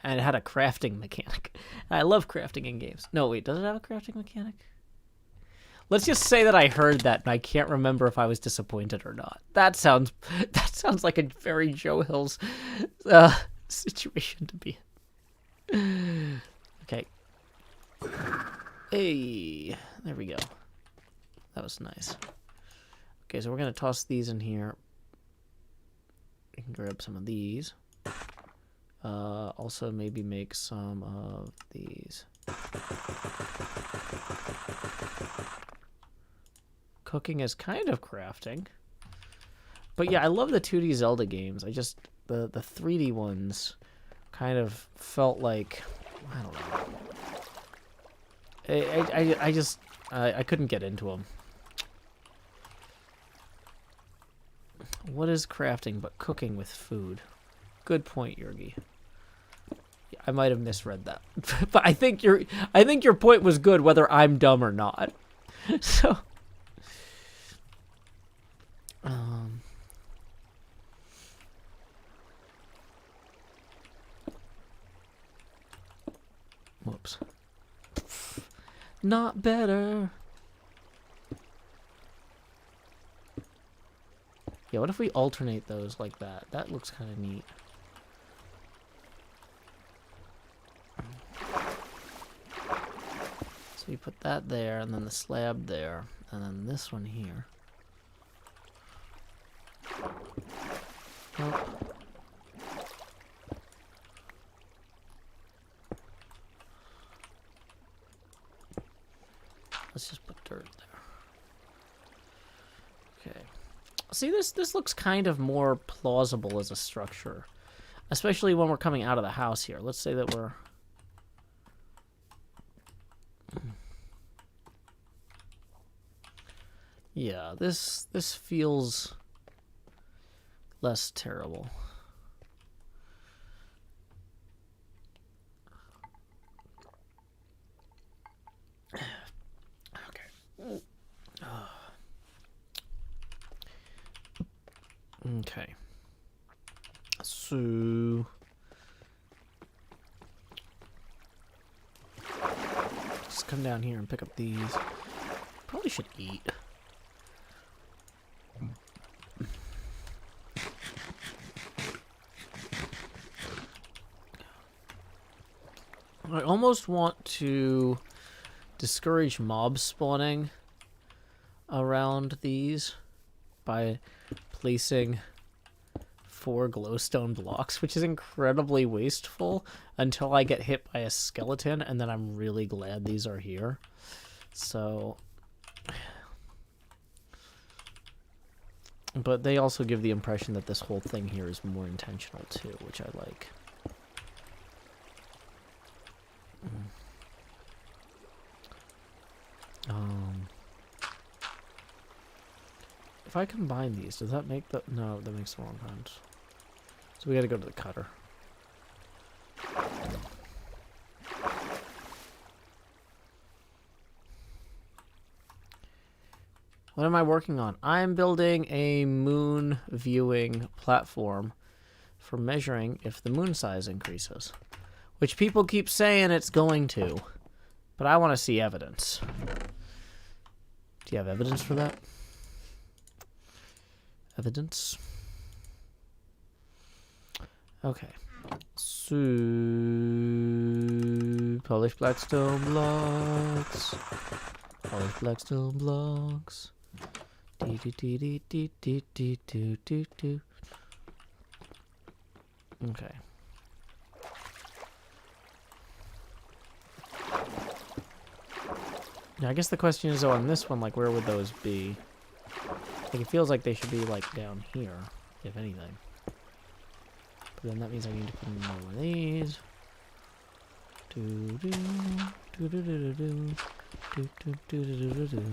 And it had a crafting mechanic. I love crafting in games. No, wait, does it have a crafting mechanic? Let's just say that I heard that, and I can't remember if I was disappointed or not. That sounds like a very Joe Hills situation to be in. Okay. Hey, there we go. That was nice. Okay, so we're gonna toss these in here. We can grab some of these. Also maybe make some of these. Cooking is kind of crafting. But yeah, I love the 2D Zelda games. I just, the 3D ones kind of felt like, I don't know. I couldn't get into them. What is crafting but cooking with food? Good point, Yurgi. Yeah, I might have misread that, but I think your point was good, whether I'm dumb or not. So, whoops. Not better. Yeah, what if we alternate those like that? That looks kind of neat. So we put that there, and then the slab there, and then this one here. Nope. Let's just put dirt there. Okay. See, this looks kind of more plausible as a structure. Especially when we're coming out of the house here. Let's say that we're... Yeah, this feels less terrible. Okay. Okay. So just come down here and pick up these. Probably should eat. I almost want to discourage mob spawning around these by placing 4 glowstone blocks, which is incredibly wasteful until I get hit by a skeleton, and then I'm really glad these are here. So, but they also give the impression that this whole thing here is more intentional too, which I like. If I combine these, does that make the... No, that makes the wrong ones. So we gotta go to the cutter. What am I working on? I'm building a moon viewing platform for measuring if the moon size increases. Which people keep saying it's going to. But I want to see evidence. Do you have evidence for that? Evidence? Okay. So, polish blackstone blocks. Polish blackstone blocks. Do do do do do do do do do do. Okay. Now, I guess the question is, though, on this one, like, where would those be? Like, it feels like they should be, like, down here, if anything. But then that means I need to put in more of these. Do-do, do-do-do-do-do, do-do-do-do-do-do.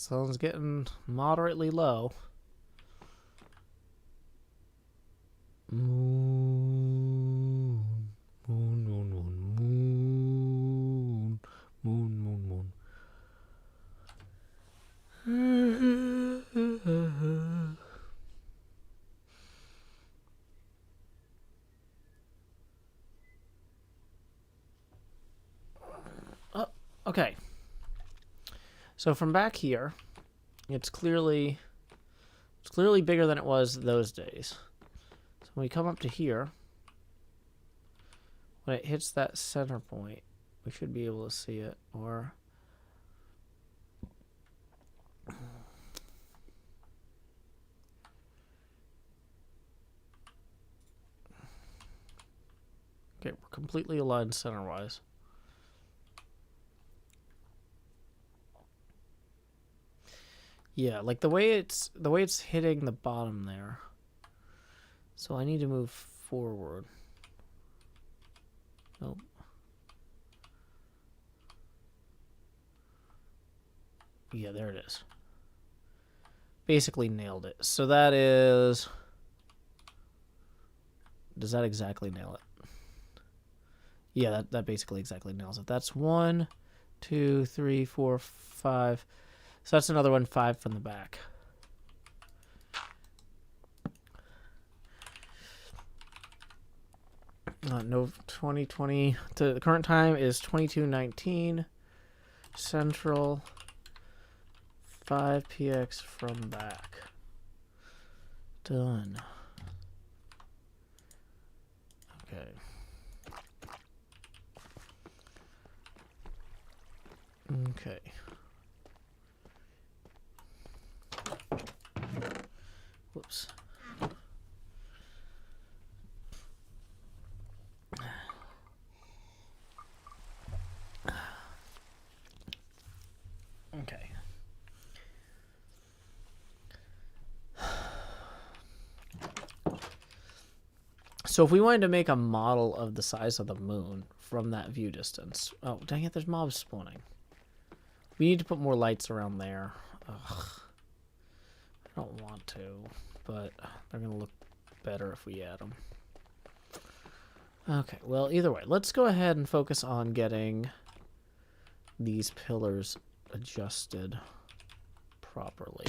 Sun's getting moderately low. Moon, moon, moon, moon, moon, moon, moon, moon. Oh, okay. So from back here, it's clearly bigger than it was those days. So when we come up to here, when it hits that center point, we should be able to see it. Or okay, we're completely aligned center-wise. Yeah, like the way it's hitting the bottom there. So I need to move forward. Nope. Yeah, there it is. Basically nailed it. So that is... Does that exactly nail it? Yeah, that basically exactly nails it. That's 1, 2, 3, 4, 5. So that's another one, 5 from the back. No, 2020 to the current time is 22:19 central. 5 px from back. Done. Okay. Okay. Whoops. Okay. So if we wanted to make a model of the size of the moon from that view distance... Oh, dang it, there's mobs spawning. We need to put more lights around there. Ugh. I don't want to, but they're going to look better if we add them. Okay, well, either way, let's go ahead and focus on getting these pillars adjusted properly.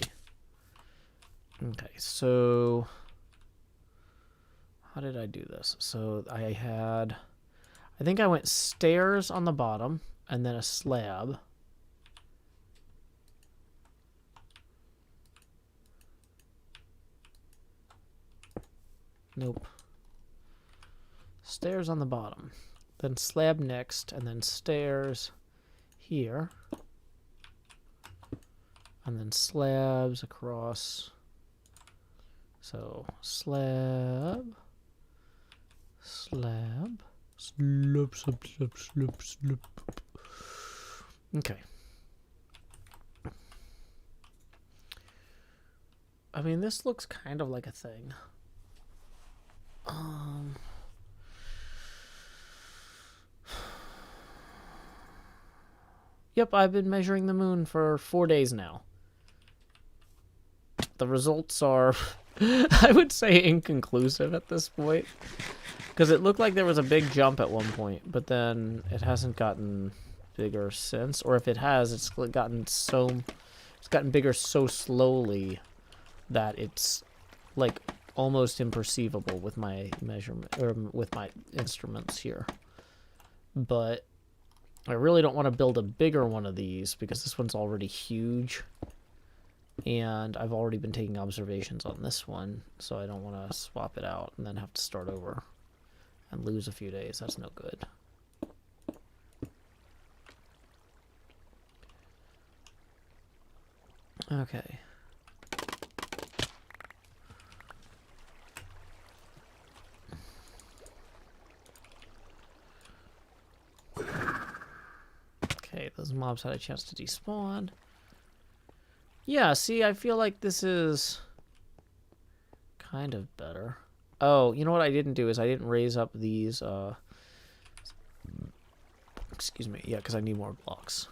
Okay, so how did I do this? So I think I went stairs on the bottom and then a slab. Nope. Stairs on the bottom, then slab next, and then stairs here, and then slabs across. So slab, slab, slab, slab, slab, slab, slab. Okay. I mean, this looks kind of like a thing. Yep, I've been measuring the moon for 4 days now. The results are, I would say, inconclusive at this point. Because it looked like there was a big jump at one point, but then it hasn't gotten bigger since. Or if it has, it's gotten bigger so slowly that it's like almost imperceivable with my measurement or with my instruments here. But I really don't want to build a bigger one of these because this one's already huge. And I've already been taking observations on this one, so I don't want to swap it out and then have to start over and lose a few days. That's no good. Okay. Okay, those mobs had a chance to despawn. Yeah, see, I feel like this is kind of better. Oh, you know what I didn't do is I didn't raise up these, excuse me, yeah, because I need more blocks.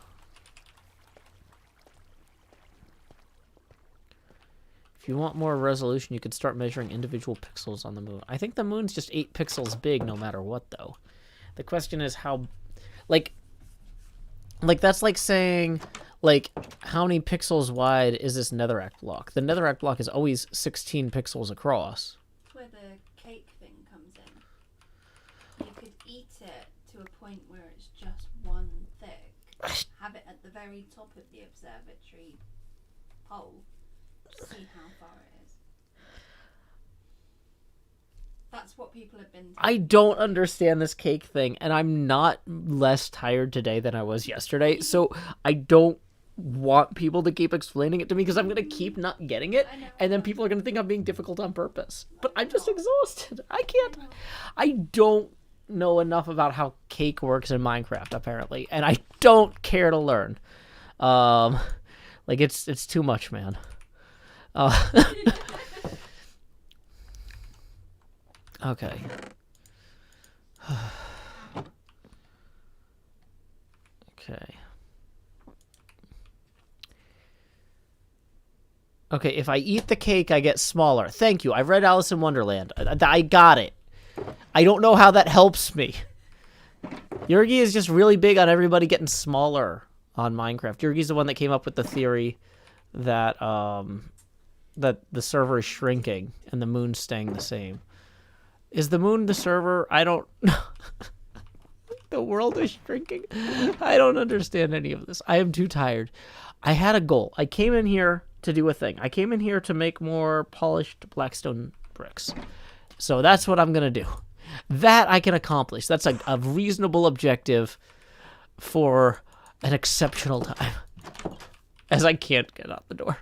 If you want more resolution, you could start measuring individual pixels on the moon. I think the moon's just 8 pixels big no matter what, though. The question is how... Like that's like saying, like, how many pixels wide is this netherrack block? The netherrack block is always 16 pixels across. That's where the cake thing comes in. You could eat it to a point where it's just one thick. Have it at the very top of the observatory pole. See how far it is. That's what people have been... I don't understand this cake thing, and I'm not less tired today than I was yesterday, so I don't want people to keep explaining it to me because I'm going to keep not getting it, and then people are going to think I'm being difficult on purpose. But I'm just exhausted. I don't know enough about how cake works in Minecraft, apparently, and I don't care to learn. Like, it's too much, man. Okay. Okay. Okay, if I eat the cake, I get smaller. Thank you. I've read Alice in Wonderland. I got it. I don't know how that helps me. Yurgi is just really big on everybody getting smaller on Minecraft. Yurgi's the one that came up with the theory that that the server is shrinking and the moon's staying the same. Is the moon the server? I don't know. The world is shrinking. I don't understand any of this. I am too tired. I had a goal. I came in here to do a thing. I came in here to make more polished blackstone bricks. So that's what I'm going to do. That I can accomplish. That's a reasonable objective for an exceptional time. As I can't get out the door.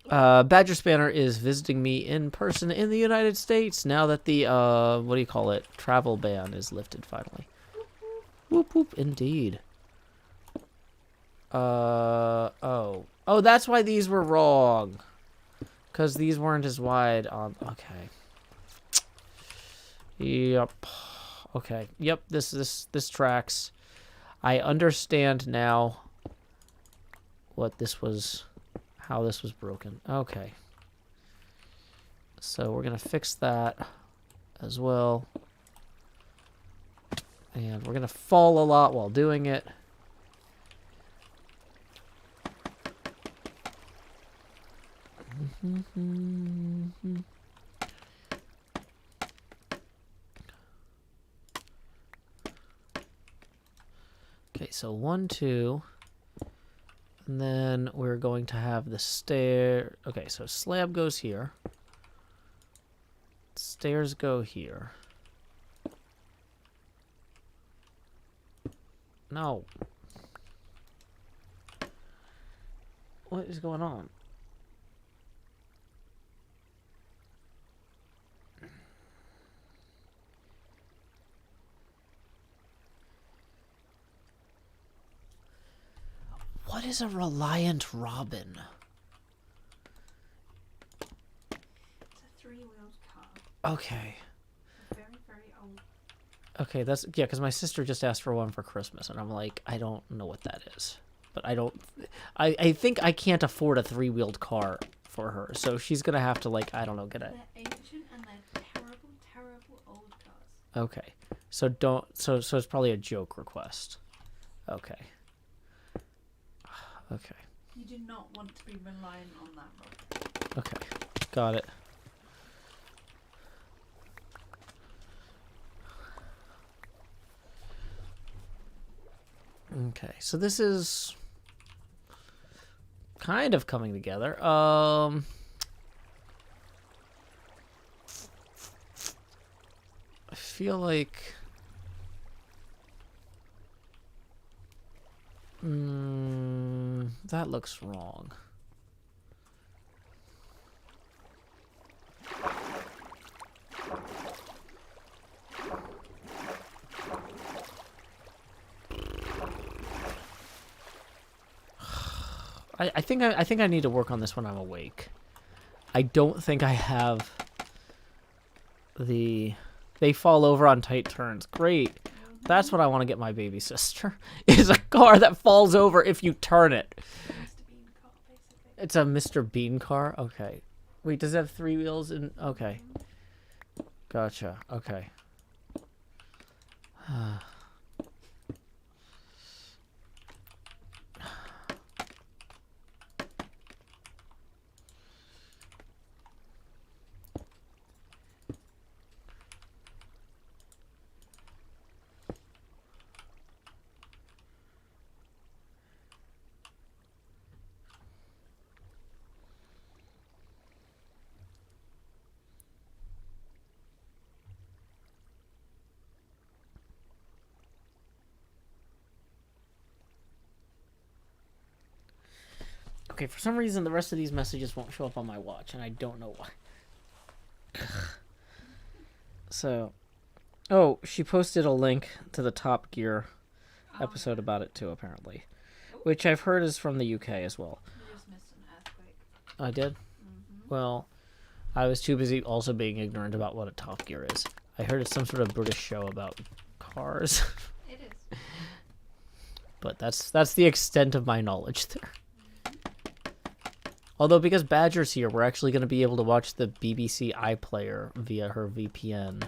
Badger Spanner is visiting me in person in the United States now that the, what do you call it? Travel ban is lifted finally. Whoop whoop, indeed. Oh, that's why these were wrong. Because these weren't as wide on, okay. Yep. Okay, yep, this tracks. I understand now what this was, how this was broken. Okay. So we're going to fix that as well. And we're going to fall a lot while doing it. Okay, so 1, 2, and then we're going to have the stair. Okay, so slab goes here. Stairs go here. No. What is going on? What is a reliant robin? It's a 3-wheeled car. Okay. Very, very old. Okay, that's, yeah, because my sister just asked for one for Christmas, and I'm like, I don't know what that is. But I think I can't afford a 3-wheeled car for her, so she's going to have to, like, I don't know, get a... They're ancient and they're terrible, terrible old cars. Okay. So it's probably a joke request. Okay. Okay. You do not want to be reliant on that rock. Okay. Got it. Okay. So this is kind of coming together. I feel like that looks wrong. I think I need to work on this when I'm awake. I don't think I have the... They fall over on tight turns. Great. That's what I want to get my baby sister. Is a car that falls over if you turn it. Mr. Bean car, basically. It's a Mr. Bean car? Okay. Wait, does it have 3 wheels? Okay. Gotcha. Okay. Okay, for some reason the rest of these messages won't show up on my watch, and I don't know why. So, oh, she posted a link to the Top Gear episode about it too, apparently. Which I've heard is from the UK as well. You just missed an earthquake. I did? Well, I was too busy also being ignorant about what a Top Gear is. I heard it's some sort of British show about cars. It is. But that's the extent of my knowledge there. Although, because Badger's here, we're actually going to be able to watch the BBC iPlayer via her VPN.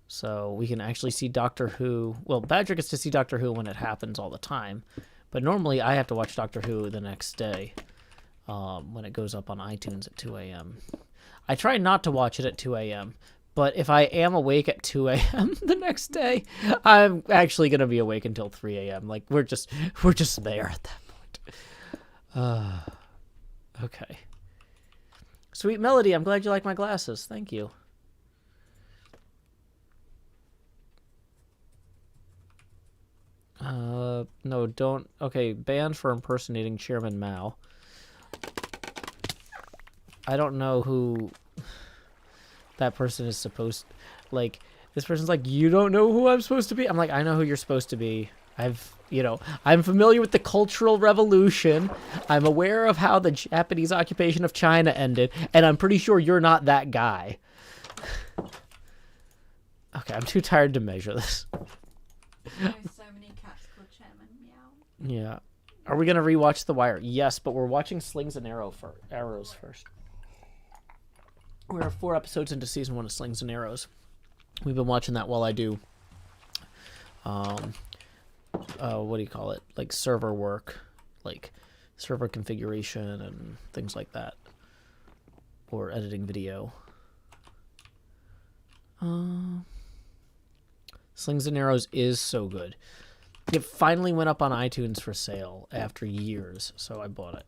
So we can actually see Doctor Who. Well, Badger gets to see Doctor Who when it happens all the time. But normally I have to watch Doctor Who the next day when it goes up on iTunes at 2 a.m. I try not to watch it at 2 a.m. But if I am awake at 2 a.m. the next day, I'm actually going to be awake until 3 a.m. Like, we're just there at that point. Okay. Sweet Melody, I'm glad you like my glasses. Thank you. No, don't. Okay, banned for impersonating Chairman Mao. I don't know who that person is supposed... Like, this person's like, you don't know who I'm supposed to be? I'm like, I know who you're supposed to be. I'm familiar with the Cultural Revolution. I'm aware of how the Japanese occupation of China ended, and I'm pretty sure you're not that guy. Okay, I'm too tired to measure this. There's so many cats called Chairman Meow. Yeah. Are we going to rewatch The Wire? Yes, but we're watching Slings and Arrows first. We're 4 episodes into season 1 of Slings and Arrows. We've been watching that while I do... what do you call it? Like server work, like server configuration and things like that, or editing video. Slings and Arrows is so good. It finally went up on iTunes for sale after years, so I bought it.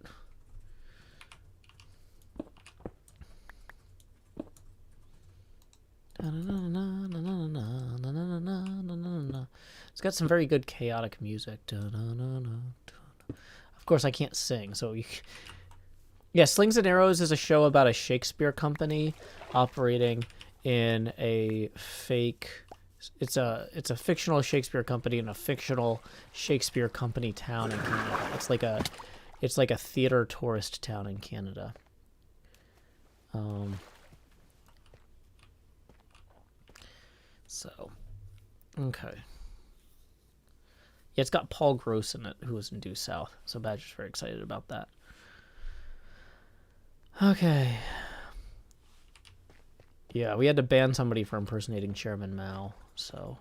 It's got some very good chaotic music. Of course, I can't sing, so you... Yeah, Slings and Arrows is a show about a Shakespeare company operating in a fake... It's a fictional Shakespeare company in a fictional Shakespeare company town in Canada. It's like a theater tourist town in Canada. So, okay. Yeah, it's got Paul Gross in it, who was in Due South. So Badger's very excited about that. Okay. Yeah, we had to ban somebody for impersonating Chairman Mao. So,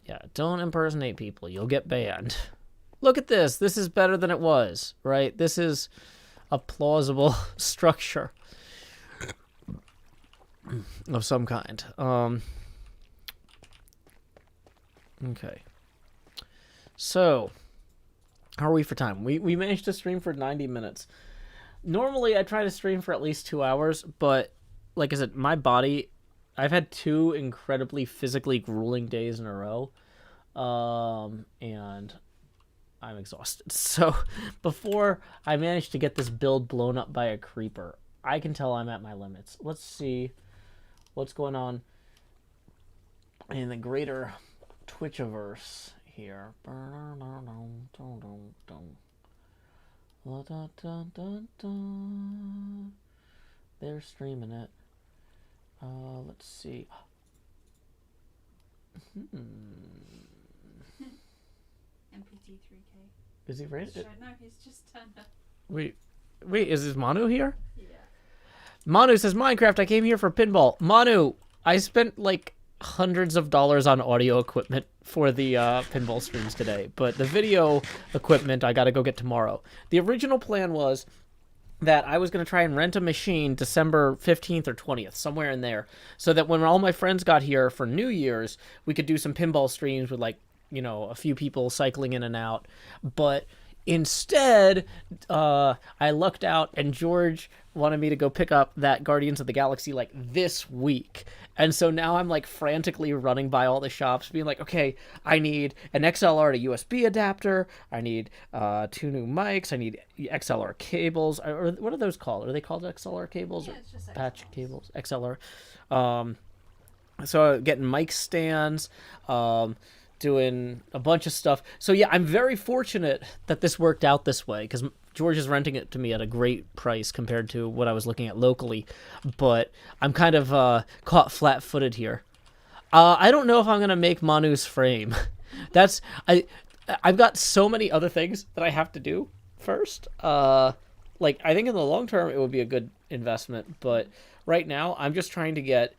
yeah, don't impersonate people. You'll get banned. Look at this. This is better than it was, right? This is a plausible structure of some kind. Okay. So, how are we for time? We managed to stream for 90 minutes. Normally, I try to stream for at least 2 hours, but like I said, my body, I've had 2 incredibly physically grueling days in a row, and I'm exhausted. So, before I managed to get this build blown up by a creeper, I can tell I'm at my limits. Let's see what's going on in the greater Twitchiverse here. They're streaming it. Let's see. MPT3K. Is he right? Sure, no, he's just turned up. Wait, is this Manu here? Yeah. Manu says, Minecraft, I came here for pinball. Manu, I spent like hundreds of dollars on audio equipment for the pinball streams today, but the video equipment I gotta go get tomorrow. The original plan was that I was going to try and rent a machine December 15th or 20th, somewhere in there, so that when all my friends got here for New Year's, we could do some pinball streams with, like, you know, a few people cycling in and out. But instead, I lucked out, and George wanted me to go pick up that Guardians of the Galaxy, like, this week. And so now I'm, like, frantically running by all the shops, being like, okay, I need an XLR to USB adapter, I need 2 new mics, I need XLR cables, or what are those called? Are they called XLR cables? Yeah, or it's just patch XLRs. cables? XLR. So getting mic stands, doing a bunch of stuff. So yeah, I'm very fortunate that this worked out this way, because George is renting it to me at a great price compared to what I was looking at locally. But I'm kind of caught flat-footed here. I don't know if I'm gonna make Manu's frame. I've got so many other things that I have to do first. Like, I think in the long term it would be a good investment, but right now I'm just trying to get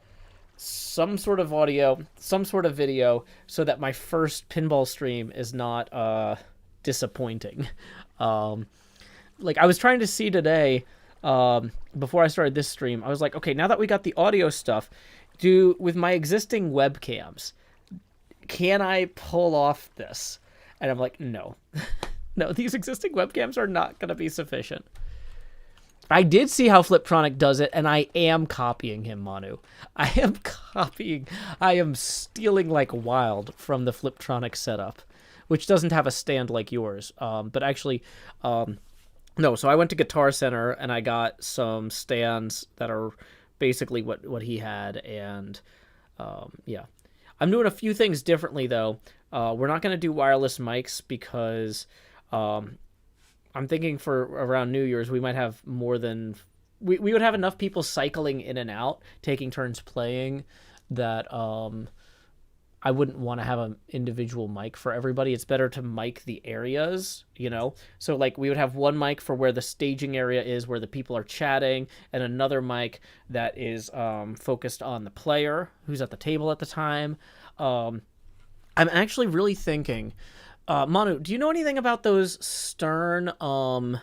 some sort of audio, some sort of video, so that my first pinball stream is not disappointing. Like, I was trying to see today, before I started this stream, I was like, okay, now that we got the audio stuff, with my existing webcams, can I pull off this? And I'm like, no. No, these existing webcams are not going to be sufficient. I did see how Fliptronic does it, and I am copying him, Manu. I am stealing like wild from the Fliptronic setup, which doesn't have a stand like yours. But actually, no, so I went to Guitar Center, and I got some stands that are basically what he had, and yeah. I'm doing a few things differently, though. We're not going to do wireless mics because I'm thinking for around New Year's, we might have more than... We would have enough people cycling in and out, taking turns playing, that I wouldn't want to have an individual mic for everybody. It's better to mic the areas, you know? So, like, we would have one mic for where the staging area is, where the people are chatting, and another mic that is focused on the player who's at the table at the time. I'm actually really thinking... Manu, do you know anything about those Stern, do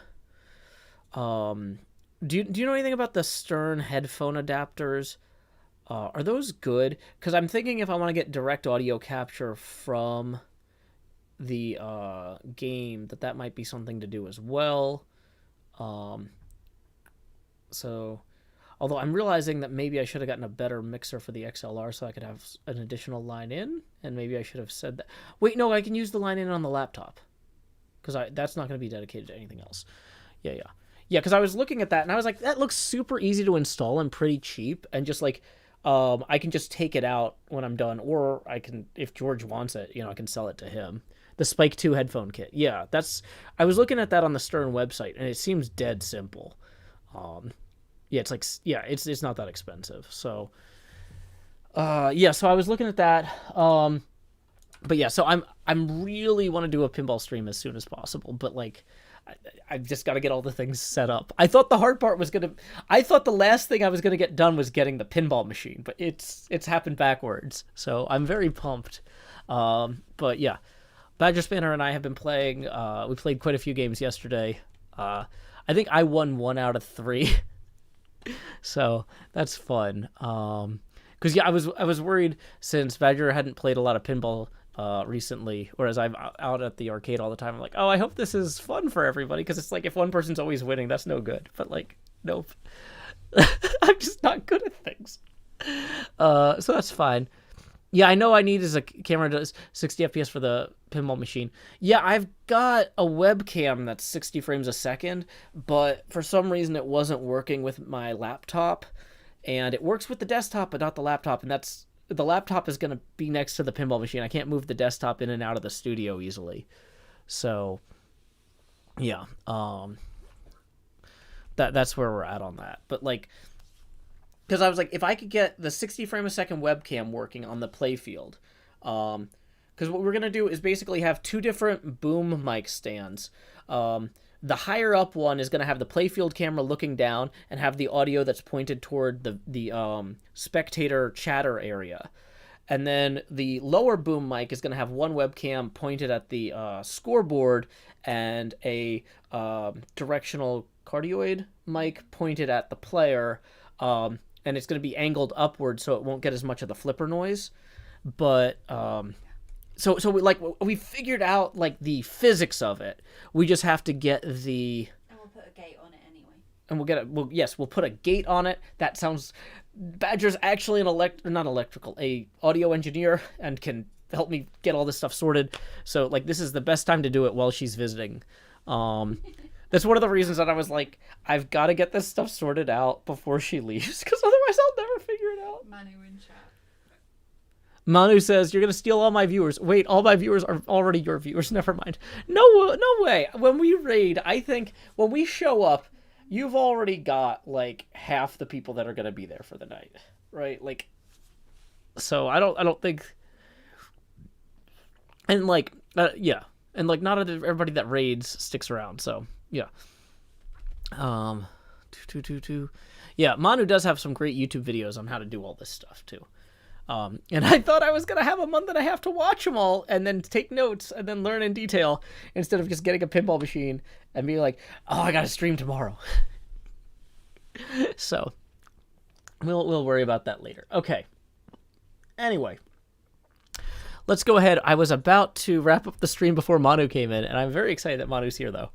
you know anything about the Stern headphone adapters? Are those good? Because I'm thinking if I want to get direct audio capture from the game, that might be something to do as well. So, although I'm realizing that maybe I should have gotten a better mixer for the XLR so I could have an additional line in, and maybe I should have said that. Wait, no, I can use the line in on the laptop, because that's not going to be dedicated to anything else. Yeah, because I was looking at that, and I was like, that looks super easy to install and pretty cheap, and just like, I can just take it out when I'm done, or I can, if George wants it, I can sell it to him. The Spike 2 headphone kit. Yeah, I was looking at that on the Stern website, and it seems dead simple. Yeah, it's like, yeah, it's not that expensive. So, yeah, so I was looking at that. But yeah, so I'm really want to do a pinball stream as soon as possible, but like, I've just got to get all the things set up. I thought the hard part was I thought the last thing I was gonna get done was getting the pinball machine, but it's happened backwards. So I'm very pumped. But yeah, Badger Spinner and I have been playing. We played quite a few games yesterday. I think I won 1 out of 3. So that's fun. Because yeah, I was worried since Badger hadn't played a lot of pinball recently, whereas I'm out at the arcade all the time. I'm like, oh, I hope this is fun for everybody, because it's like if one person's always winning, that's no good. But like, nope. I'm just not good at things. So that's fine. Yeah, I know I need is a camera does 60 FPS for the pinball machine. Yeah, I've got a webcam that's 60 frames a second, but for some reason it wasn't working with my laptop, and it works with the desktop but not the laptop, and the laptop is going to be next to the pinball machine. I can't move the desktop in and out of the studio easily. So, yeah, that's where we're at on that. But like, because I was like, if I could get the 60 frame a second webcam working on the playfield, Because what we're going to do is basically have two different boom mic stands. The higher up one is going to have the playfield camera looking down and have the audio that's pointed toward the spectator chatter area. And then the lower boom mic is going to have one webcam pointed at the scoreboard and a directional cardioid mic pointed at the player. And it's going to be angled upward so it won't get as much of the flipper noise. But so we figured out like the physics of it. We just have to get the. And we'll put a gate on it anyway. And we'll put a gate on it. That sounds. Badger's actually an audio engineer and can help me get all this stuff sorted. So like this is the best time to do it while she's visiting. That's one of the reasons that I was like, I've got to get this stuff sorted out before she leaves, because otherwise I'll never figure it out. Manu in chat. Manu says, you're going to steal all my viewers. Wait, all my viewers are already your viewers. Never mind. No way. When we raid, I think when we show up, you've already got, like, half the people that are going to be there for the night. Right? Like, so I don't think... And, like, yeah. And, like, not everybody that raids sticks around, so, yeah. Yeah, Manu does have some great YouTube videos on how to do all this stuff, too. And I thought I was going to have a month and a half to watch them all and then take notes and then learn in detail instead of just getting a pinball machine and being like, oh, I got to stream tomorrow. So we'll worry about that later. Okay. Anyway, let's go ahead. I was about to wrap up the stream before Manu came in, and I'm very excited that Manu's here, though.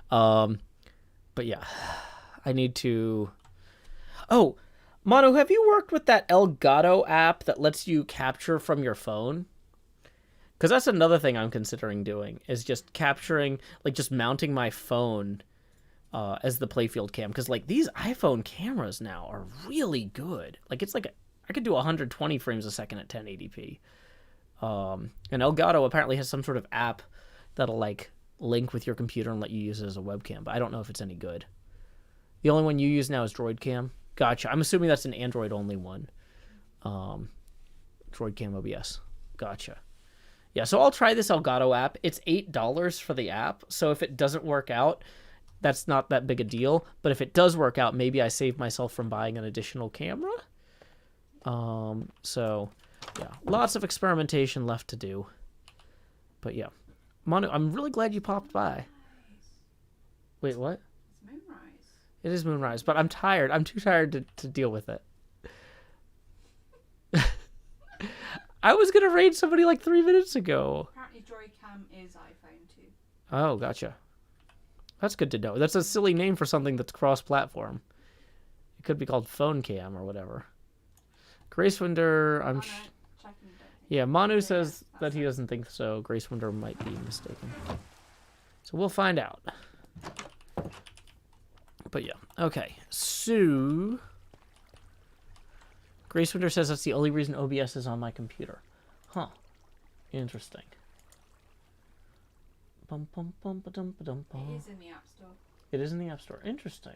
But yeah, I need to... Oh, Manu, have you worked with that Elgato app that lets you capture from your phone? Because that's another thing I'm considering doing, is just capturing, like just mounting my phone as the playfield cam. Because like these iPhone cameras now are really good. Like it's like, I could do 120 frames a second at 1080p. And Elgato apparently has some sort of app that'll like link with your computer and let you use it as a webcam. But I don't know if it's any good. The only one you use now is DroidCam. Gotcha. I'm assuming that's an Android-only one. DroidCam OBS. Gotcha. Yeah, so I'll try this Elgato app. It's $8 for the app, so if it doesn't work out, that's not that big a deal. But if it does work out, maybe I save myself from buying an additional camera. So, yeah, lots of experimentation left to do. But, yeah. Manu, I'm really glad you popped by. Wait, what? It is moonrise, but I'm tired. I'm too tired to deal with it. I was going to raid somebody like 3 minutes ago. Apparently Joy-Cam is iPhone too. Oh, gotcha. That's good to know. That's a silly name for something that's cross-platform. It could be called Phone Cam or whatever. Gracewinder, yeah, Manu says that he doesn't think so. Gracewinder might be mistaken. So we'll find out. But yeah, okay. So, Gracewinder says that's the only reason OBS is on my computer. Huh. Interesting. It is in the App Store. It is in the App Store. Interesting.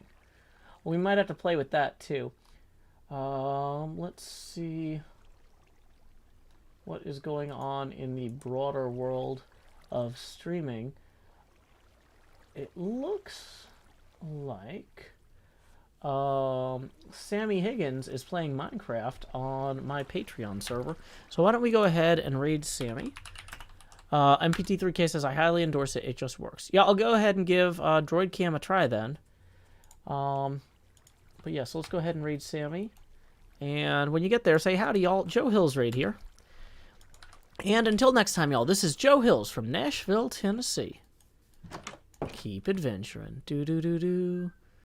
Well, we might have to play with that too. Let's see what is going on in the broader world of streaming. It looks like Sammy Higgins is playing Minecraft on my Patreon server. So why don't we go ahead and raid Sammy? MPT3K says, I highly endorse it. It just works. Yeah, I'll go ahead and give DroidCam a try then. But yeah, so let's go ahead and raid Sammy. And when you get there, say howdy, y'all. Joe Hills raid here. And until next time, y'all, this is Joe Hills from Nashville, Tennessee. Keep adventuring. Do-do-do-do.